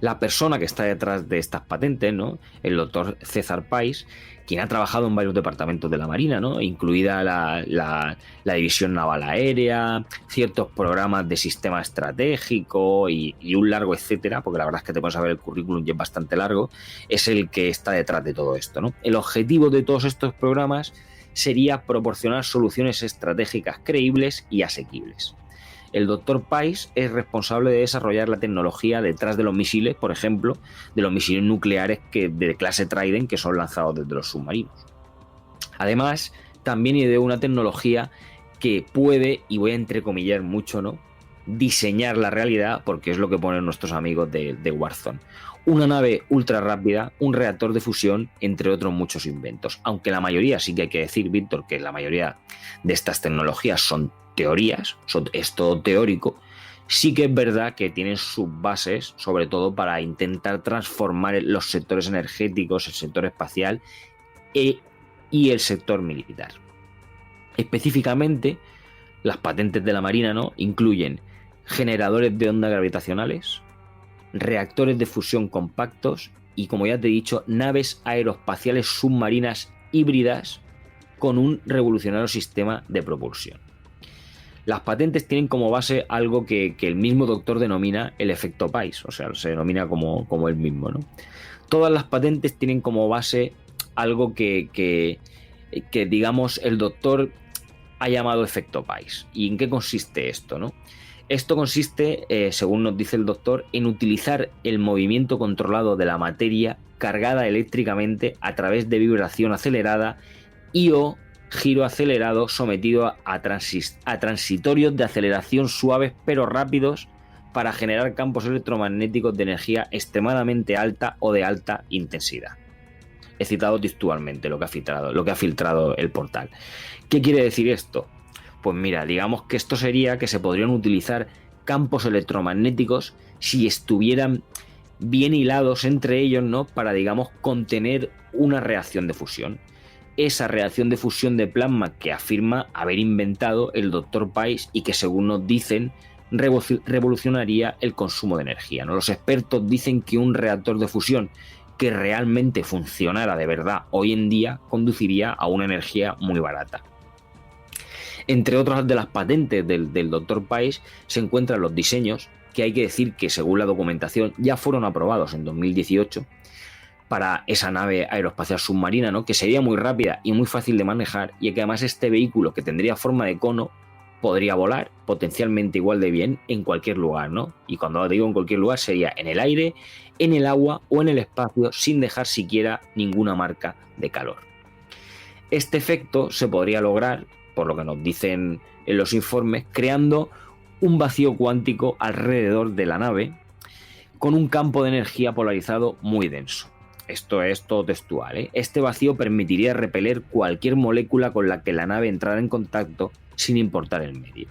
Speaker 5: La persona que está detrás de estas patentes, ¿no? El doctor César Pais, quien ha trabajado en varios departamentos de la Marina, ¿no? Incluida la División Naval Aérea, ciertos programas de sistema estratégico y un largo etcétera, porque la verdad es que te pones a ver el currículum y es bastante largo, es el que está detrás de todo esto, ¿no? El objetivo de todos estos programas sería proporcionar soluciones estratégicas creíbles y asequibles. El doctor Pais es responsable de desarrollar la tecnología detrás de los misiles, por ejemplo, de los misiles nucleares de clase Trident que son lanzados desde los submarinos. Además, también ideó una tecnología que puede, y voy a entrecomillar mucho, ¿no?, diseñar la realidad, porque es lo que ponen nuestros amigos de Warzone. Una nave ultra rápida, un reactor de fusión, entre otros muchos inventos. Aunque la mayoría, sí que hay que decir, Víctor, que la mayoría de estas tecnologías son teorías, es todo teórico, sí que es verdad que tienen sus bases, sobre todo para intentar transformar los sectores energéticos, el sector espacial y el sector militar. Específicamente, las patentes de la Marina, ¿no?, incluyen generadores de ondas gravitacionales, reactores de fusión compactos y, como ya te he dicho, naves aeroespaciales submarinas híbridas con un revolucionario sistema de propulsión. Las patentes tienen como base algo que el mismo doctor denomina el efecto Pais, o sea, se denomina como él mismo, ¿no? Todas las patentes tienen como base algo que digamos, el doctor ha llamado efecto Pais. ¿Y en qué consiste esto, no? Esto consiste, según nos dice el doctor, en utilizar el movimiento controlado de la materia cargada eléctricamente a través de vibración acelerada o giro acelerado sometido a transitorios de aceleración suaves pero rápidos para generar campos electromagnéticos de energía extremadamente alta o de alta intensidad. He citado textualmente lo que ha filtrado el portal. ¿Qué quiere decir esto? Pues mira, digamos que esto sería que se podrían utilizar campos electromagnéticos si estuvieran bien hilados entre ellos, ¿no?, para, digamos, contener una reacción de fusión. Esa reacción de fusión de plasma que afirma haber inventado el doctor Pais y que, según nos dicen, revolucionaría el consumo de energía, ¿no? Los expertos dicen que un reactor de fusión que realmente funcionara de verdad hoy en día conduciría a una energía muy barata. Entre otras de las patentes del doctor Pais se encuentran los diseños, que hay que decir que, según la documentación, ya fueron aprobados en 2018 para esa nave aeroespacial submarina, ¿no?, que sería muy rápida y muy fácil de manejar, y que además este vehículo, que tendría forma de cono, podría volar potencialmente igual de bien en cualquier lugar, ¿no? Y cuando digo en cualquier lugar, sería en el aire, en el agua o en el espacio, sin dejar siquiera ninguna marca de calor. Este efecto se podría lograr, por lo que nos dicen en los informes, creando un vacío cuántico alrededor de la nave con un campo de energía polarizado muy denso. Esto es todo textual, ¿eh? Este vacío permitiría repeler cualquier molécula con la que la nave entrara en contacto sin importar el medio.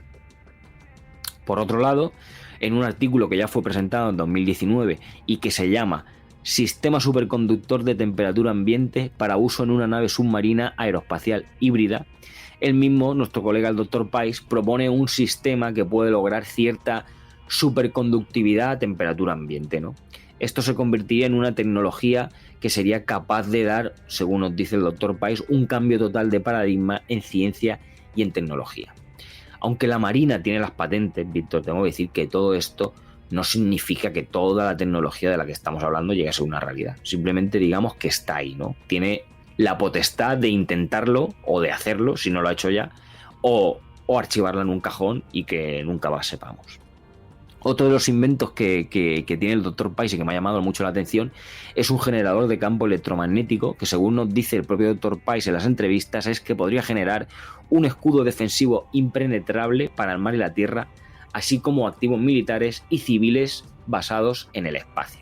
Speaker 5: Por otro lado, en un artículo que ya fue presentado en 2019 y que se llama Sistema superconductor de temperatura ambiente para uso en una nave submarina aeroespacial híbrida, el mismo, nuestro colega el Dr. Pais, propone un sistema que puede lograr cierta superconductividad a temperatura ambiente, ¿no? Esto se convertiría en una tecnología que sería capaz de dar, según nos dice el Dr. Pais, un cambio total de paradigma en ciencia y en tecnología. Aunque la Marina tiene las patentes, Víctor, tengo que decir que todo esto no significa que toda la tecnología de la que estamos hablando llegue a ser una realidad. Simplemente digamos que está ahí, ¿no? Tiene la potestad de intentarlo o de hacerlo, si no lo ha hecho ya, o archivarla en un cajón y que nunca más sepamos. Otro de los inventos que tiene el Dr. Pais y que me ha llamado mucho la atención es un generador de campo electromagnético que, según nos dice el propio Dr. Pais en las entrevistas, es que podría generar un escudo defensivo impenetrable para el mar y la tierra, así como activos militares y civiles basados en el espacio.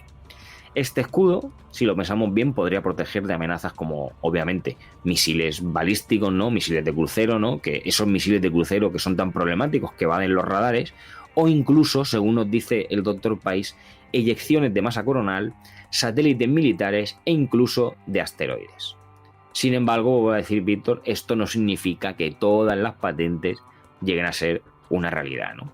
Speaker 5: Este escudo, si lo pensamos bien, podría proteger de amenazas como, obviamente, misiles balísticos, ¿no?, misiles de crucero, ¿no?, que esos misiles de crucero que son tan problemáticos que evaden los radares, o incluso, según nos dice el Dr. Pais, eyecciones de masa coronal, satélites militares e incluso de asteroides. Sin embargo, voy a decir, Víctor, esto no significa que todas las patentes lleguen a ser una realidad, ¿no?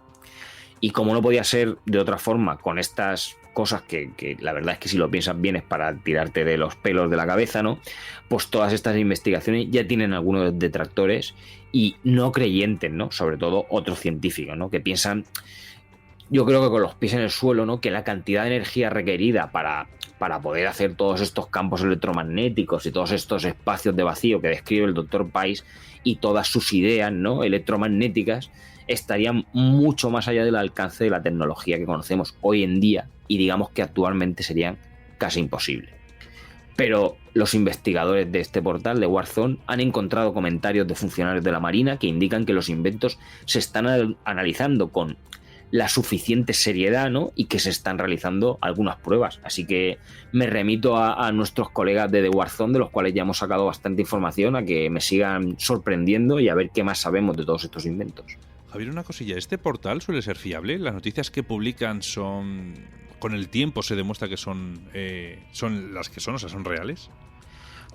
Speaker 5: Y como no podía ser de otra forma con estas cosas que la verdad es que si lo piensas bien es para tirarte de los pelos de la cabeza, ¿no? Pues todas estas investigaciones ya tienen algunos detractores y no creyentes, ¿no? Sobre todo otros científicos, ¿no? Que piensan, yo creo que con los pies en el suelo, ¿no? Que la cantidad de energía requerida para poder hacer todos estos campos electromagnéticos y todos estos espacios de vacío que describe el Dr. Pais y todas sus ideas, ¿no? Electromagnéticas, estarían mucho más allá del alcance de la tecnología que conocemos hoy en día y digamos que actualmente serían casi imposibles. Pero los investigadores de este portal de Warzone han encontrado comentarios de funcionarios de la Marina que indican que los inventos se están analizando con la suficiente seriedad, ¿no? Y que se están realizando algunas pruebas. Así que me remito a nuestros colegas de The Warzone, de los cuales ya hemos sacado bastante información, a que me sigan sorprendiendo y a ver qué más sabemos de todos estos inventos.
Speaker 2: Javier, una cosilla, ¿este portal suele ser fiable? ¿Las noticias que publican son... con el tiempo se demuestra que son las que son, o sea, son reales?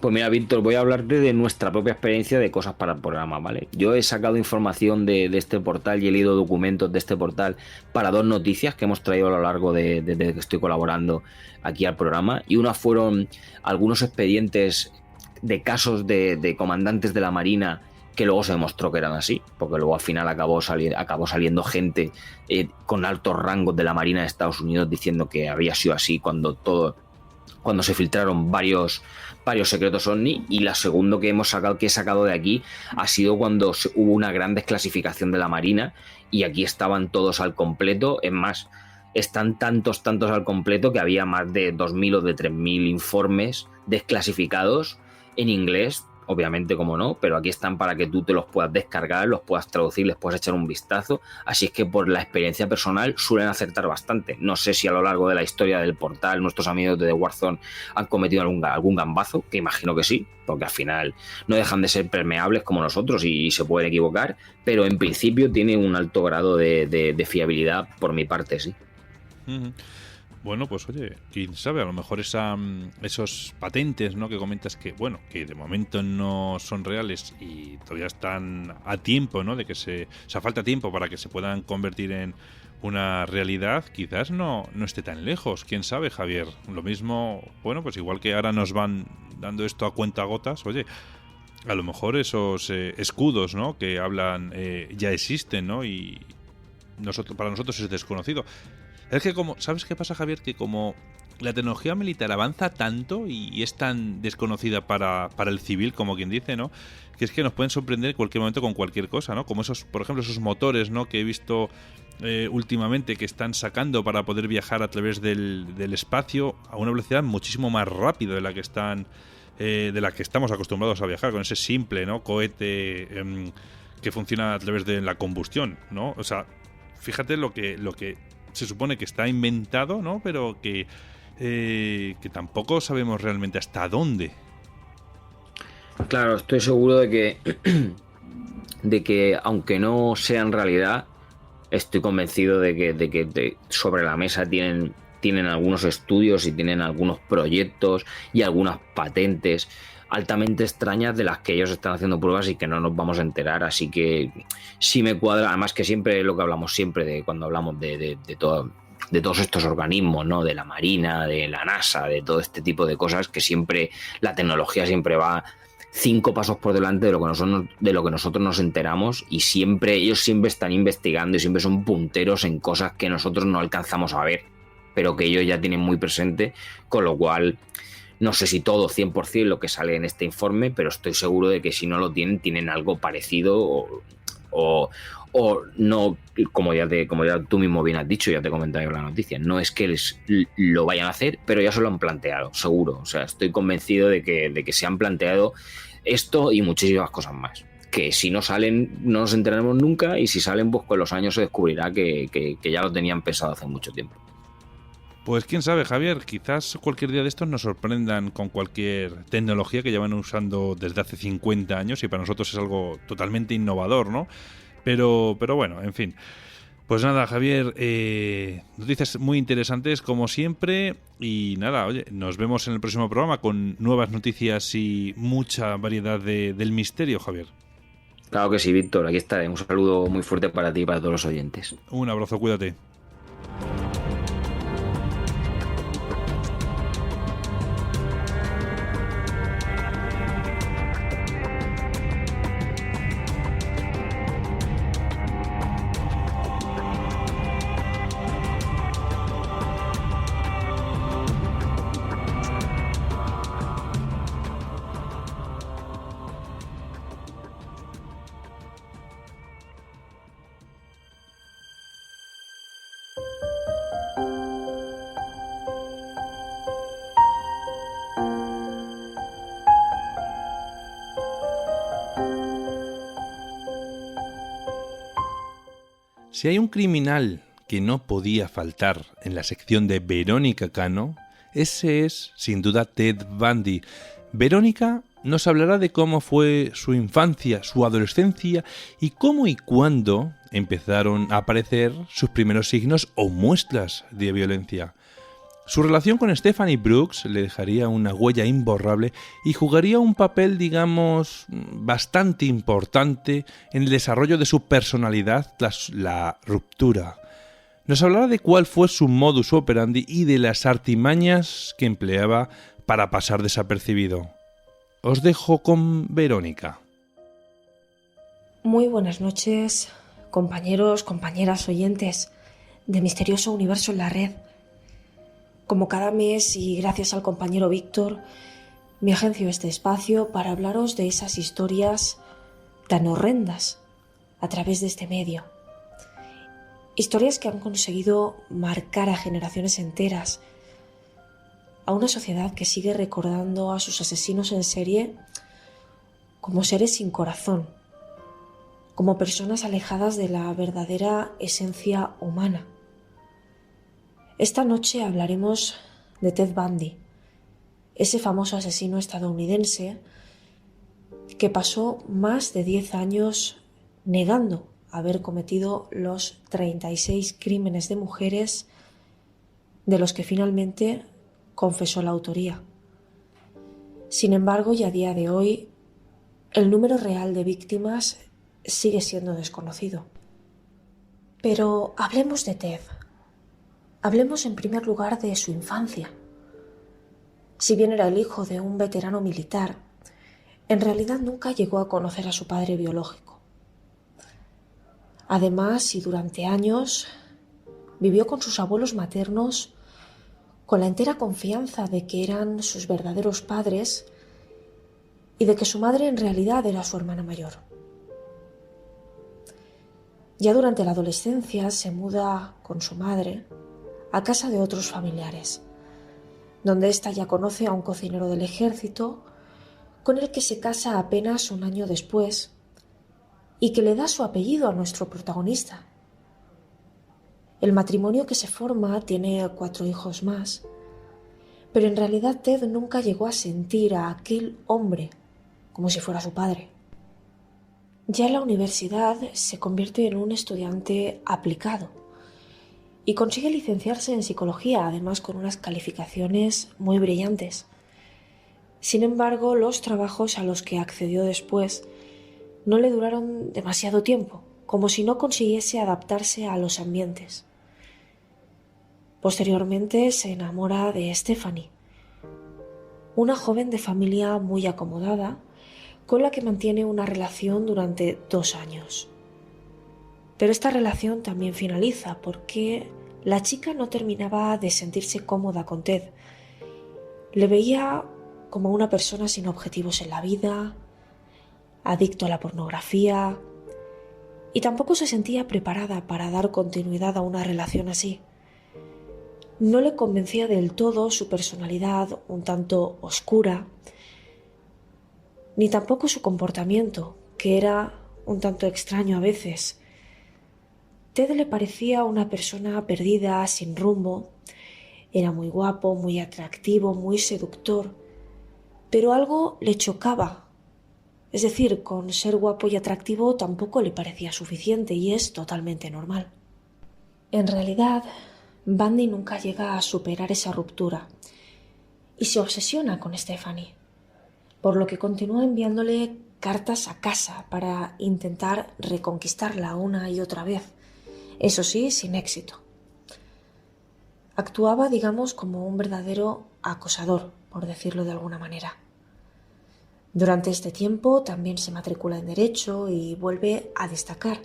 Speaker 5: Pues mira, Víctor, voy a hablarte de nuestra propia experiencia de cosas para el programa, ¿vale? Yo he sacado información de este portal y he leído documentos de este portal para 2 noticias que hemos traído a lo largo de que estoy colaborando aquí al programa. Y una fueron algunos expedientes de casos de comandantes de la Marina que luego se demostró que eran así, porque luego al final acabó saliendo gente con altos rangos de la Marina de Estados Unidos diciendo que había sido así cuando se filtraron varios secretos OVNI. Y la segunda que he sacado de aquí ha sido cuando hubo una gran desclasificación de la Marina y aquí estaban todos al completo. Es más, están tantos al completo que había más de 2.000 o de 3.000 informes desclasificados en inglés, obviamente, como no, pero aquí están para que tú te los puedas descargar, los puedas traducir, les puedas echar un vistazo. Así es que por la experiencia personal suelen acertar bastante. No sé si a lo largo de la historia del portal nuestros amigos de The Warzone han cometido algún gambazo, que imagino que sí, porque al final no dejan de ser permeables como nosotros y se pueden equivocar, pero en principio tiene un alto grado de fiabilidad por mi parte, sí.
Speaker 2: Uh-huh. Bueno, pues oye, quién sabe, a lo mejor esos patentes, ¿no?, que comentas que, bueno, que de momento no son reales y todavía están a tiempo, ¿no?, de que falta tiempo para que se puedan convertir en una realidad, quizás no esté tan lejos, quién sabe, Javier. Lo mismo, bueno, pues igual que ahora nos van dando esto a cuentagotas, oye, a lo mejor esos escudos, ¿no?, que hablan ya existen, ¿no?, y para nosotros es desconocido. Es que ¿sabes qué pasa, Javier? Que como la tecnología militar avanza tanto y es tan desconocida para el civil, como quien dice, ¿no?, que es que nos pueden sorprender en cualquier momento con cualquier cosa, ¿no? Como por ejemplo, esos motores, ¿no?, que he visto últimamente que están sacando para poder viajar a través del espacio a una velocidad muchísimo más rápida de la que estamos acostumbrados a viajar, con ese simple, ¿no?, cohete que funciona a través de la combustión, ¿no? O sea, fíjate lo que se supone que está inventado, ¿no?, pero que tampoco sabemos realmente hasta dónde.
Speaker 5: Claro, estoy seguro de que aunque no sea en realidad, estoy convencido de que sobre la mesa tienen algunos estudios y tienen algunos proyectos y algunas patentes altamente extrañas de las que ellos están haciendo pruebas y que no nos vamos a enterar. Así que sí me cuadra, además que siempre lo que hablamos siempre cuando hablamos de todos estos organismos, ¿no?, de la Marina, de la NASA, de todo este tipo de cosas, que siempre la tecnología siempre va 5 pasos por delante de lo que nosotros nos enteramos, y ellos siempre están investigando y siempre son punteros en cosas que nosotros no alcanzamos a ver, pero que ellos ya tienen muy presente, con lo cual no sé si todo 100% lo que sale en este informe, pero estoy seguro de que si no lo tienen algo parecido o no, como ya tú mismo bien has dicho, ya te he comentado en la noticia, no es que lo vayan a hacer, pero ya se lo han planteado, seguro. O sea, estoy convencido de que se han planteado esto y muchísimas cosas más, que si no salen no nos enteraremos nunca, y si salen, pues con los años se descubrirá que ya lo tenían pensado hace mucho tiempo.
Speaker 2: Pues quién sabe, Javier, quizás cualquier día de estos nos sorprendan con cualquier tecnología que llevan usando desde hace 50 años y para nosotros es algo totalmente innovador, ¿no? Pero bueno, en fin. Pues nada, Javier, noticias muy interesantes como siempre, y nada, oye, nos vemos en el próximo programa con nuevas noticias y mucha variedad del misterio, Javier.
Speaker 5: Claro que sí, Víctor, aquí estaré. Un saludo muy fuerte para ti y para todos los oyentes.
Speaker 2: Un abrazo, cuídate. Si hay un criminal que no podía faltar en la sección de Verónica Cano, ese es, sin duda, Ted Bundy. Verónica nos hablará de cómo fue su infancia, su adolescencia y cómo y cuándo empezaron a aparecer sus primeros signos o muestras de violencia. Su relación con Stephanie Brooks le dejaría una huella imborrable y jugaría un papel, digamos, bastante importante en el desarrollo de su personalidad tras la ruptura. Nos hablará de cuál fue su modus operandi y de las artimañas que empleaba para pasar desapercibido. Os dejo con Verónica.
Speaker 6: Muy buenas noches, compañeros, compañeras, oyentes de Misterioso Universo en la Red. Como cada mes y gracias al compañero Víctor, me agencio este espacio para hablaros de esas historias tan horrendas a través de este medio. Historias que han conseguido marcar a generaciones enteras, a una sociedad que sigue recordando a sus asesinos en serie como seres sin corazón, como personas alejadas de la verdadera esencia humana. Esta noche hablaremos de Ted Bundy, ese famoso asesino estadounidense que pasó más de 10 años negando haber cometido los 36 crímenes de mujeres de los que finalmente confesó la autoría. Sin embargo, y a día de hoy, el número real de víctimas sigue siendo desconocido. Pero hablemos de Ted. Hablemos en primer lugar de su infancia. Si bien era el hijo de un veterano militar, en realidad nunca llegó a conocer a su padre biológico. Además, y durante años, vivió con sus abuelos maternos con la entera confianza de que eran sus verdaderos padres y de que su madre en realidad era su hermana mayor. Ya durante la adolescencia se muda con su madre a casa de otros familiares, donde ésta ya conoce a un cocinero del ejército con el que se casa apenas un año después y que le da su apellido a nuestro protagonista. El matrimonio que se forma tiene 4 hijos más, pero en realidad Ted nunca llegó a sentir a aquel hombre como si fuera su padre. Ya en la universidad se convierte en un estudiante aplicado y consigue licenciarse en psicología, además con unas calificaciones muy brillantes. Sin embargo, los trabajos a los que accedió después no le duraron demasiado tiempo, como si no consiguiese adaptarse a los ambientes. Posteriormente se enamora de Stephanie, una joven de familia muy acomodada, con la que mantiene una relación durante 2 años. Pero esta relación también finaliza porque la chica no terminaba de sentirse cómoda con Ted. Le veía como una persona sin objetivos en la vida, adicto a la pornografía, y tampoco se sentía preparada para dar continuidad a una relación así. No le convencía del todo su personalidad un tanto oscura, ni tampoco su comportamiento, que era un tanto extraño a veces. Ted le parecía una persona perdida, sin rumbo. Era muy guapo, muy atractivo, muy seductor, pero algo le chocaba. Es decir, con ser guapo y atractivo tampoco le parecía suficiente y es totalmente normal. En realidad, Bundy nunca llega a superar esa ruptura y se obsesiona con Stephanie, por lo que continúa enviándole cartas a casa para intentar reconquistarla una y otra vez, eso sí, sin éxito. Actuaba, digamos, como un verdadero acosador, por decirlo de alguna manera. Durante este tiempo también se matricula en Derecho y vuelve a destacar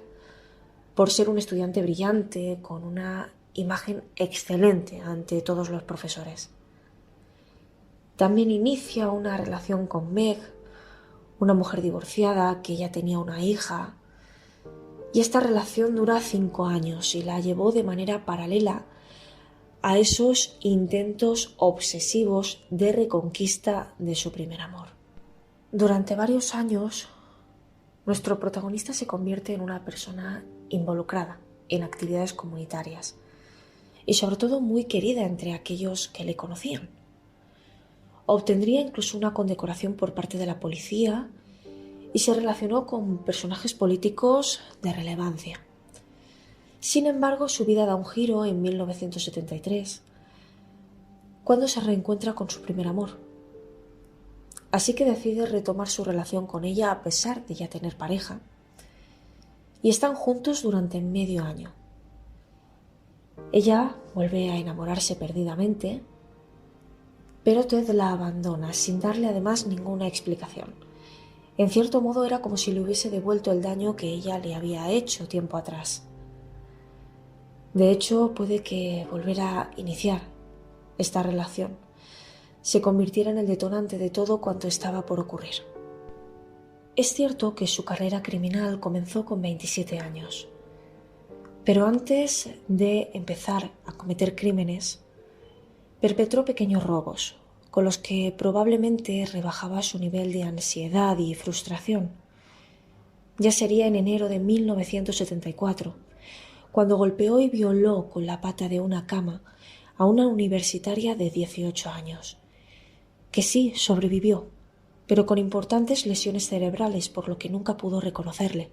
Speaker 6: por ser un estudiante brillante con una imagen excelente ante todos los profesores. También inicia una relación con Meg, una mujer divorciada que ya tenía una hija, y esta relación dura 5 años y la llevó de manera paralela a esos intentos obsesivos de reconquista de su primer amor. Durante varios años, nuestro protagonista se convierte en una persona involucrada en actividades comunitarias y sobre todo muy querida entre aquellos que le conocían. Obtendría incluso una condecoración por parte de la policía y se relacionó con personajes políticos de relevancia. Sin embargo, su vida da un giro en 1973, cuando se reencuentra con su primer amor. Así que decide retomar su relación con ella a pesar de ya tener pareja, y están juntos durante medio año. Ella vuelve a enamorarse perdidamente, pero Ted la abandona sin darle además ninguna explicación. En cierto modo era como si le hubiese devuelto el daño que ella le había hecho tiempo atrás. De hecho, puede que volver a iniciar esta relación se convirtiera en el detonante de todo cuanto estaba por ocurrir. Es cierto que su carrera criminal comenzó con 27 años, pero antes de empezar a cometer crímenes, perpetró pequeños robos, con los que probablemente rebajaba su nivel de ansiedad y frustración. Ya sería en enero de 1974, cuando golpeó y violó con la pata de una cama a una universitaria de 18 años, que sí sobrevivió, pero con importantes lesiones cerebrales, por lo que nunca pudo reconocerle.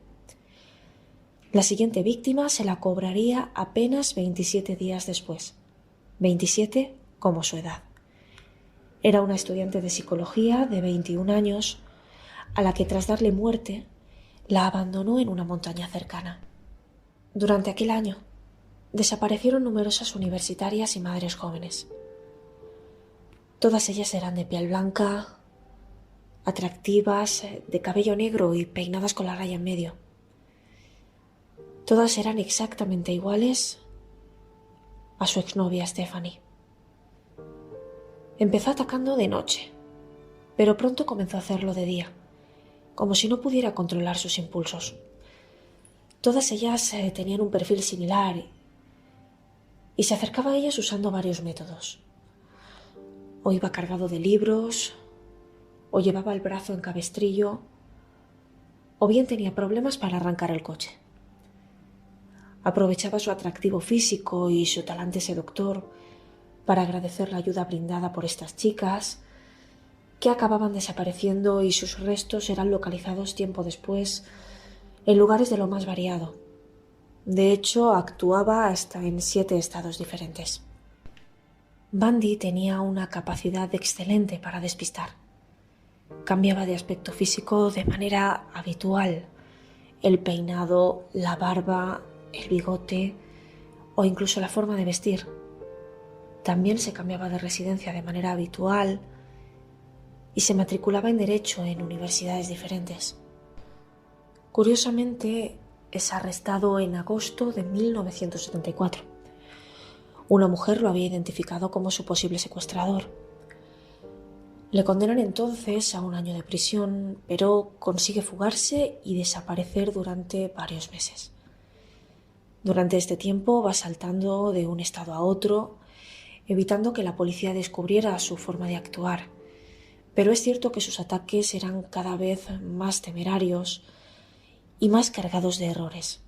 Speaker 6: La siguiente víctima se la cobraría apenas 27 días después, 27 como su edad. Era una estudiante de psicología de 21 años, a la que tras darle muerte, la abandonó en una montaña cercana. Durante aquel año, desaparecieron numerosas universitarias y madres jóvenes. Todas ellas eran de piel blanca, atractivas, de cabello negro y peinadas con la raya en medio. Todas eran exactamente iguales a su exnovia Stephanie. Empezó atacando de noche, pero pronto comenzó a hacerlo de día, como si no pudiera controlar sus impulsos. Todas ellas tenían un perfil similar y se acercaba a ellas usando varios métodos. O iba cargado de libros, o llevaba el brazo en cabestrillo, o bien tenía problemas para arrancar el coche. Aprovechaba su atractivo físico y su talante seductor para agradecer la ayuda brindada por estas chicas, que acababan desapareciendo y sus restos eran localizados tiempo después en lugares de lo más variado. De hecho, actuaba hasta en 7 estados diferentes. Bundy tenía una capacidad excelente para despistar. Cambiaba de aspecto físico de manera habitual. El peinado, la barba, el bigote o incluso la forma de vestir. También se cambiaba de residencia de manera habitual y se matriculaba en Derecho en universidades diferentes. Curiosamente, es arrestado en agosto de 1974. Una mujer lo había identificado como su posible secuestrador. Le condenan entonces a 1 año de prisión, pero consigue fugarse y desaparecer durante varios meses. Durante este tiempo va saltando de un estado a otro, evitando que la policía descubriera su forma de actuar. Pero es cierto que sus ataques eran cada vez más temerarios y más cargados de errores.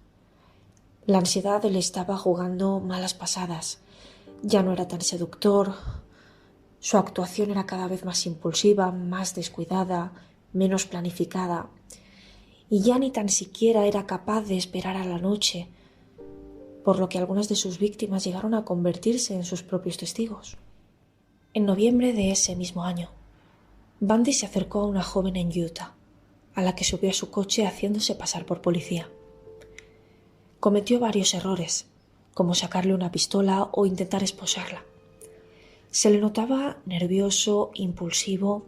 Speaker 6: La ansiedad le estaba jugando malas pasadas. Ya no era tan seductor. Su actuación era cada vez más impulsiva, más descuidada, menos planificada. Y ya ni tan siquiera era capaz de esperar a la noche, por lo que algunas de sus víctimas llegaron a convertirse en sus propios testigos. En noviembre de ese mismo año, Bundy se acercó a una joven en Utah, a la que subió a su coche haciéndose pasar por policía. Cometió varios errores, como sacarle una pistola o intentar esposarla. Se le notaba nervioso, impulsivo,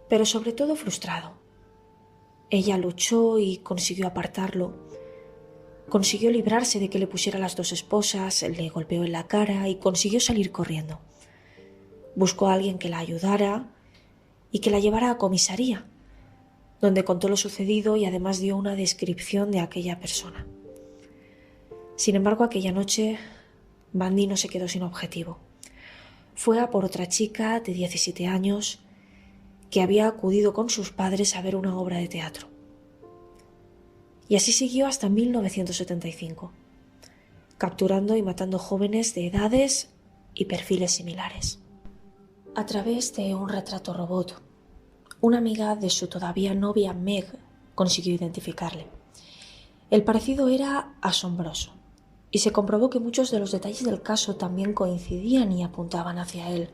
Speaker 6: pero sobre todo frustrado. Ella luchó y consiguió apartarlo. Consiguió librarse de que le pusiera las 2 esposas, le golpeó en la cara y consiguió salir corriendo. Buscó a alguien que la ayudara y que la llevara a comisaría, donde contó lo sucedido y además dio una descripción de aquella persona. Sin embargo, aquella noche, Bundy no se quedó sin objetivo. Fue a por otra chica de 17 años que había acudido con sus padres a ver una obra de teatro. Y así siguió hasta 1975, capturando y matando jóvenes de edades y perfiles similares. A través de un retrato robot, una amiga de su todavía novia Meg consiguió identificarle. El parecido era asombroso y se comprobó que muchos de los detalles del caso también coincidían y apuntaban hacia él.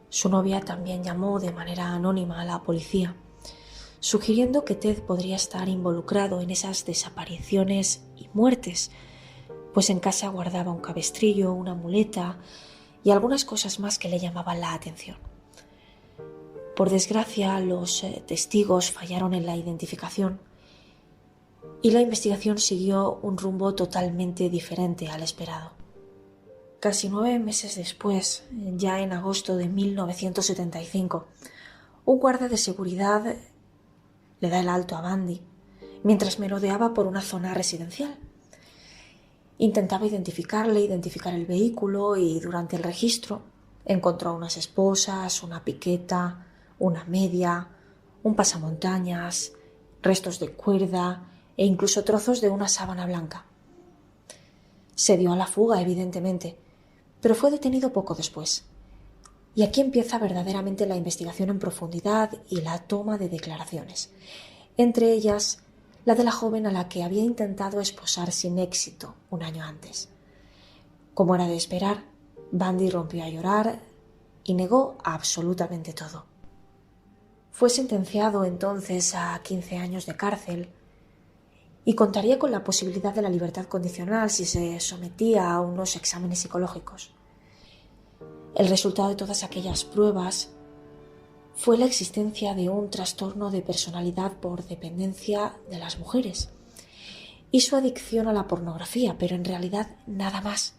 Speaker 6: Su novia también llamó de manera anónima a la policía, sugiriendo que Ted podría estar involucrado en esas desapariciones y muertes, pues en casa guardaba un cabestrillo, una muleta y algunas cosas más que le llamaban la atención. Por desgracia, los testigos fallaron en la identificación y la investigación siguió un rumbo totalmente diferente al esperado. Casi 9 meses después, ya en agosto de 1975, un guardia de seguridad le da el alto a Bundy mientras merodeaba por una zona residencial. Intentaba identificar el vehículo y durante el registro encontró unas esposas, una piqueta, una media, un pasamontañas, restos de cuerda e incluso trozos de una sábana blanca. Se dio a la fuga, evidentemente, pero fue detenido poco después. Y aquí empieza verdaderamente la investigación en profundidad y la toma de declaraciones, entre ellas la de la joven a la que había intentado esposar sin éxito un año antes. Como era de esperar, Bundy rompió a llorar y negó absolutamente todo. Fue sentenciado entonces a 15 años de cárcel y contaría con la posibilidad de la libertad condicional si se sometía a unos exámenes psicológicos. El resultado de todas aquellas pruebas fue la existencia de un trastorno de personalidad por dependencia de las mujeres y su adicción a la pornografía, pero en realidad nada más.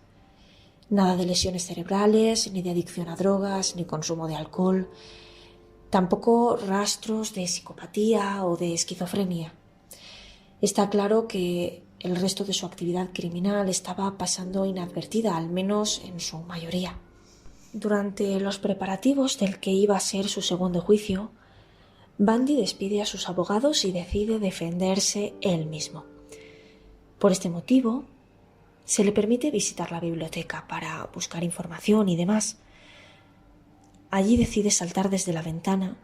Speaker 6: Nada de lesiones cerebrales, ni de adicción a drogas, ni consumo de alcohol, tampoco rastros de psicopatía o de esquizofrenia. Está claro que el resto de su actividad criminal estaba pasando inadvertida, al menos en su mayoría. Durante los preparativos del que iba a ser su segundo juicio, Bundy despide a sus abogados y decide defenderse él mismo. Por este motivo, se le permite visitar la biblioteca para buscar información y demás. Allí decide saltar desde la ventana.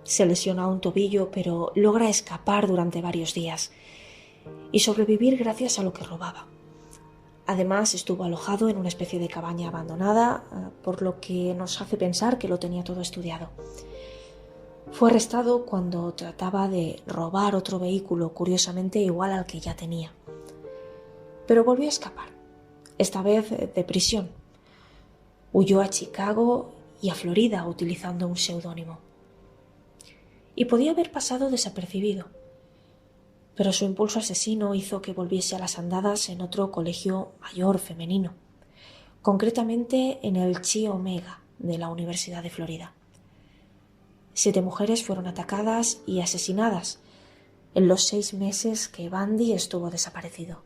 Speaker 6: Se lesiona un tobillo, pero logra escapar durante varios días y sobrevivir gracias a lo que robaba. Además, estuvo alojado en una especie de cabaña abandonada, por lo que nos hace pensar que lo tenía todo estudiado. Fue arrestado cuando trataba de robar otro vehículo, curiosamente igual al que ya tenía. Pero volvió a escapar, esta vez de prisión. Huyó a Chicago y a Florida utilizando un seudónimo. Y podía haber pasado desapercibido, pero su impulso asesino hizo que volviese a las andadas en otro colegio mayor femenino, concretamente en el Chi Omega de la Universidad de Florida. 7 mujeres fueron atacadas y asesinadas en los 6 meses que Bundy estuvo desaparecido.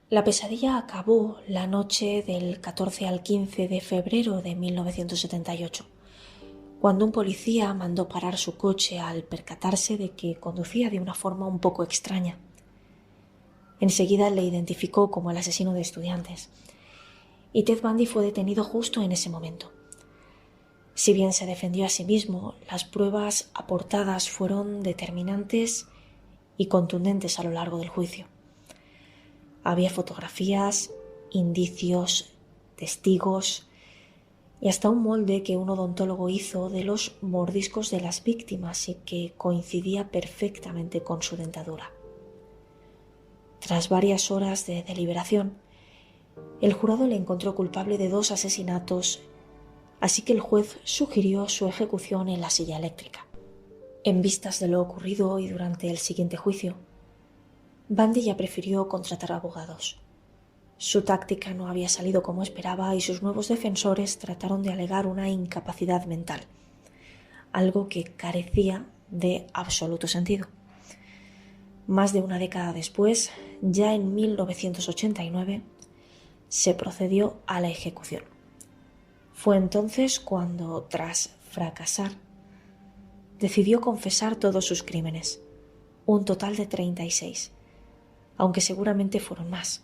Speaker 6: La pesadilla acabó la noche del 14 al 15 de febrero de 1978, cuando un policía mandó parar su coche al percatarse de que conducía de una forma un poco extraña. Enseguida le identificó como el asesino de estudiantes, y Ted Bundy fue detenido justo en ese momento. Si bien se defendió a sí mismo, las pruebas aportadas fueron determinantes y contundentes a lo largo del juicio. Había fotografías, indicios, testigos y hasta un molde que un odontólogo hizo de los mordiscos de las víctimas y que coincidía perfectamente con su dentadura. Tras varias horas de deliberación, el jurado le encontró culpable de 2 asesinatos, así que el juez sugirió su ejecución en la silla eléctrica. En vistas de lo ocurrido y durante el siguiente juicio, Bundy ya prefirió contratar abogados. Su táctica no había salido como esperaba y sus nuevos defensores trataron de alegar una incapacidad mental, algo que carecía de absoluto sentido. Más de una década después, ya en 1989, se procedió a la ejecución. Fue entonces cuando, tras fracasar, decidió confesar todos sus crímenes, un total de 36, aunque seguramente fueron más.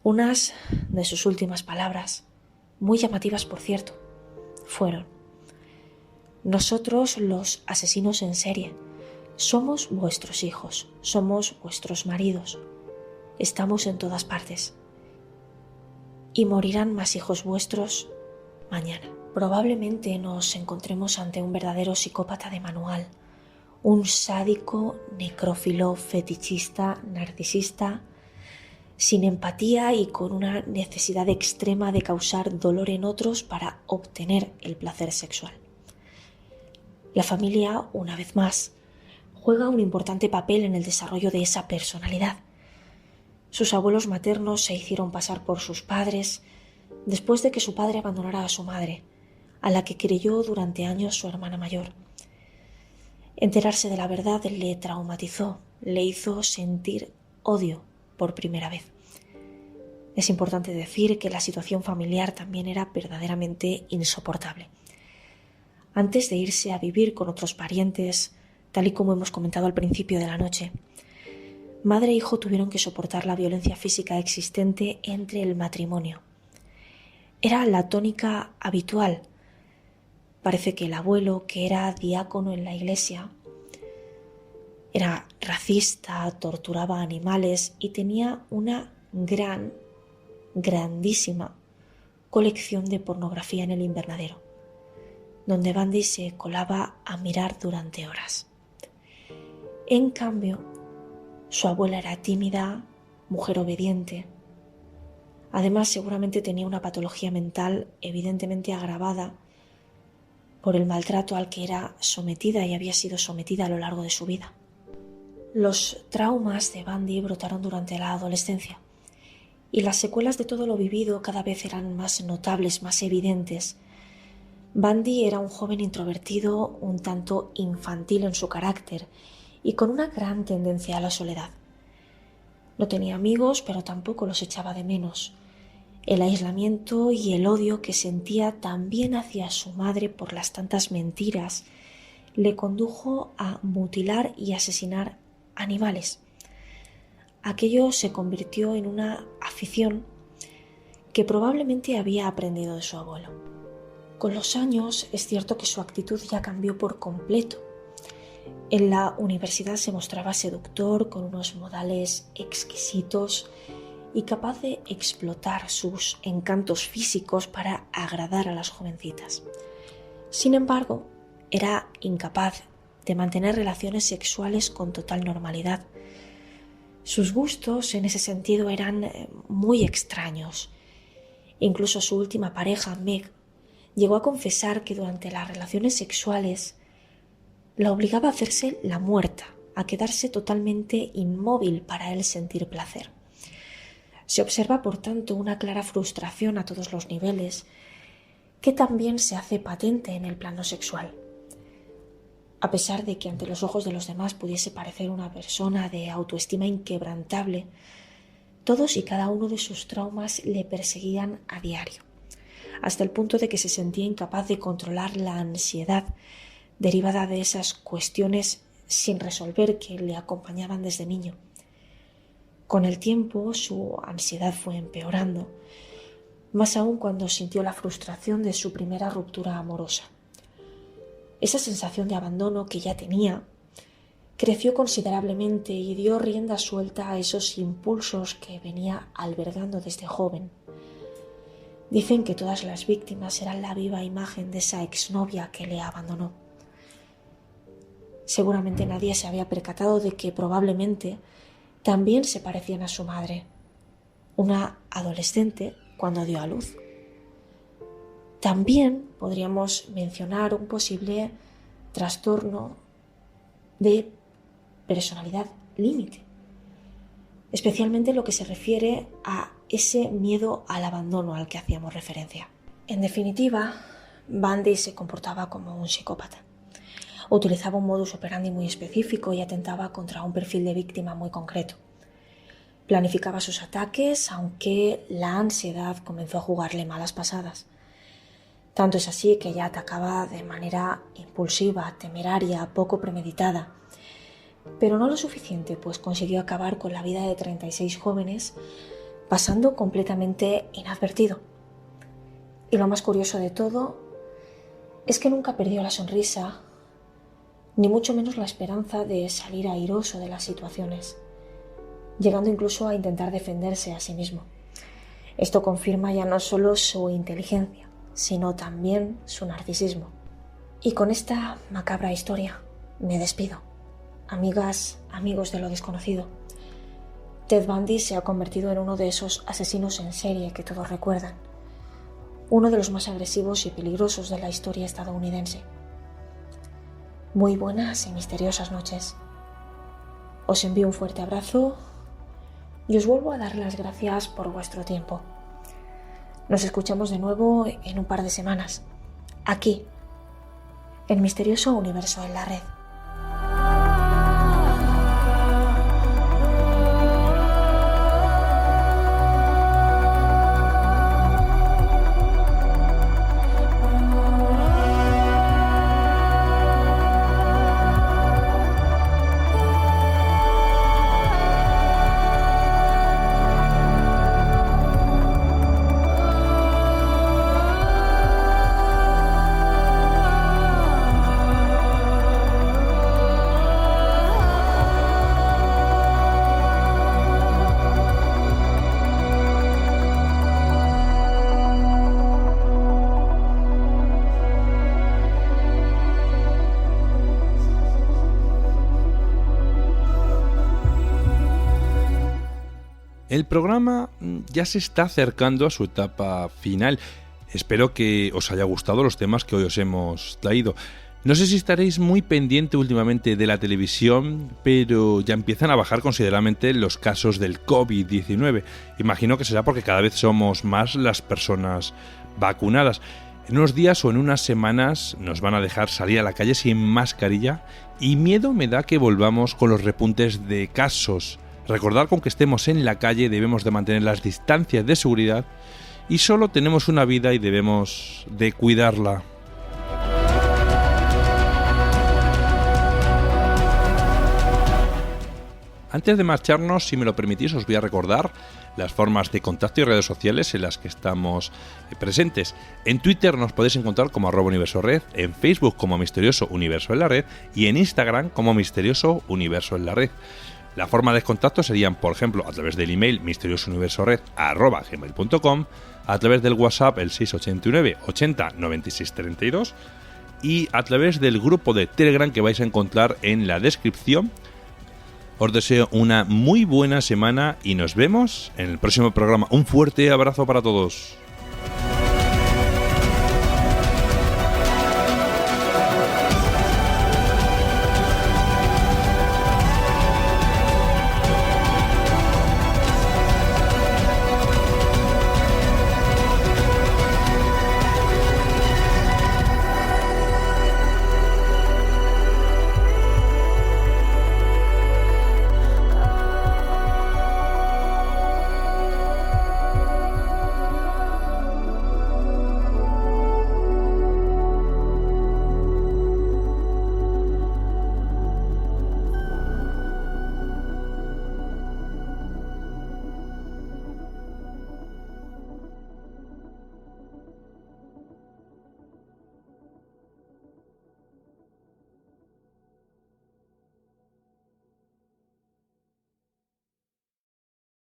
Speaker 6: Unas de sus últimas palabras, muy llamativas por cierto, fueron: nosotros, los asesinos en serie, somos vuestros hijos, somos vuestros maridos, estamos en todas partes y morirán más hijos vuestros mañana. Probablemente nos encontremos ante un verdadero psicópata de manual, un sádico, necrófilo, fetichista, narcisista, sin empatía y con una necesidad extrema de causar dolor en otros para obtener el placer sexual. La familia, una vez más, juega un importante papel en el desarrollo de esa personalidad. Sus abuelos maternos se hicieron pasar por sus padres después de que su padre abandonara a su madre, a la que creyó durante años su hermana mayor. Enterarse de la verdad le traumatizó, le hizo sentir odio por primera vez. Es importante decir que la situación familiar también era verdaderamente insoportable. Antes de irse a vivir con otros parientes, tal y como hemos comentado al principio de la noche, madre e hijo tuvieron que soportar la violencia física existente entre el matrimonio. Era la tónica habitual. Parece que el abuelo, que era diácono en la iglesia, era racista, torturaba animales y tenía una grandísima colección de pornografía en el invernadero, donde Bundy se colaba a mirar durante horas. En cambio, su abuela era tímida, mujer obediente. Además, seguramente tenía una patología mental evidentemente agravada por el maltrato al que era sometida y había sido sometida a lo largo de su vida. Los traumas de Bundy brotaron durante la adolescencia y las secuelas de todo lo vivido cada vez eran más notables, más evidentes. Bundy era un joven introvertido, un tanto infantil en su carácter y con una gran tendencia a la soledad. No tenía amigos, pero tampoco los echaba de menos. El aislamiento y el odio que sentía también hacia su madre por las tantas mentiras le condujo a mutilar y asesinar animales. Aquello se convirtió en una afición que probablemente había aprendido de su abuelo. Con los años es cierto que su actitud ya cambió por completo. En la universidad se mostraba seductor, con unos modales exquisitos y capaz de explotar sus encantos físicos para agradar a las jovencitas. Sin embargo, era incapaz de mantener relaciones sexuales con total normalidad. Sus gustos en ese sentido eran muy extraños. Incluso su última pareja, Meg, llegó a confesar que durante las relaciones sexuales la obligaba a hacerse la muerta, a quedarse totalmente inmóvil para él sentir placer. Se observa, por tanto, una clara frustración a todos los niveles, que también se hace patente en el plano sexual. A pesar de que ante los ojos de los demás pudiese parecer una persona de autoestima inquebrantable, todos y cada uno de sus traumas le perseguían a diario, hasta el punto de que se sentía incapaz de controlar la ansiedad derivada de esas cuestiones sin resolver que le acompañaban desde niño. Con el tiempo su ansiedad fue empeorando, más aún cuando sintió la frustración de su primera ruptura amorosa. Esa sensación de abandono que ya tenía creció considerablemente y dio rienda suelta a esos impulsos que venía albergando desde joven. Dicen que todas las víctimas eran la viva imagen de esa exnovia que le abandonó. Seguramente nadie se había percatado de que probablemente también se parecían a su madre, una adolescente cuando dio a luz. También podríamos mencionar un posible trastorno de personalidad límite, especialmente lo que se refiere a ese miedo al abandono al que hacíamos referencia. En definitiva, Bundy se comportaba como un psicópata. Utilizaba un modus operandi muy específico y atentaba contra un perfil de víctima muy concreto. Planificaba sus ataques, aunque la ansiedad comenzó a jugarle malas pasadas. Tanto es así que ella atacaba de manera impulsiva, temeraria, poco premeditada. Pero no lo suficiente, pues consiguió acabar con la vida de 36 jóvenes pasando completamente inadvertido. Y lo más curioso de todo es que nunca perdió la sonrisa, ni mucho menos la esperanza de salir airoso de las situaciones, llegando incluso a intentar defenderse a sí mismo. Esto confirma ya no solo su inteligencia, sino también su narcisismo. Y con esta macabra historia me despido. Amigas, amigos de lo desconocido, Ted Bundy se ha convertido en uno de esos asesinos en serie que todos recuerdan, uno de los más agresivos y peligrosos de la historia estadounidense. Muy buenas y misteriosas noches. Os envío un fuerte abrazo y os vuelvo a dar las gracias por vuestro tiempo. Nos escuchamos de nuevo en un par de semanas, aquí, en Misterioso Universo en la Red.
Speaker 2: El programa ya se está acercando a su etapa final. Espero que os haya gustado los temas que hoy os hemos traído. No sé si estaréis muy pendiente últimamente de la televisión, pero ya empiezan a bajar considerablemente los casos del COVID-19. Imagino que será porque cada vez somos más las personas vacunadas. En unos días o en unas semanas nos van a dejar salir a la calle sin mascarilla y miedo me da que volvamos con los repuntes de casos. Recordad que aunque estemos en la calle debemos de mantener las distancias de seguridad y solo tenemos una vida y debemos de cuidarla. Antes de marcharnos, si me lo permitís, os voy a recordar las formas de contacto y redes sociales en las que estamos presentes. En Twitter nos podéis encontrar como @universored, en Facebook como Misterioso Universo en la Red y en Instagram como Misterioso Universo en la Red. La forma de contacto serían, por ejemplo, a través del email misteriosouniversored@gmail.com, a través del WhatsApp el 689 80 96 32 y a través del grupo de Telegram que vais a encontrar en la descripción. Os deseo una muy buena semana y nos vemos en el próximo programa. Un fuerte abrazo para todos.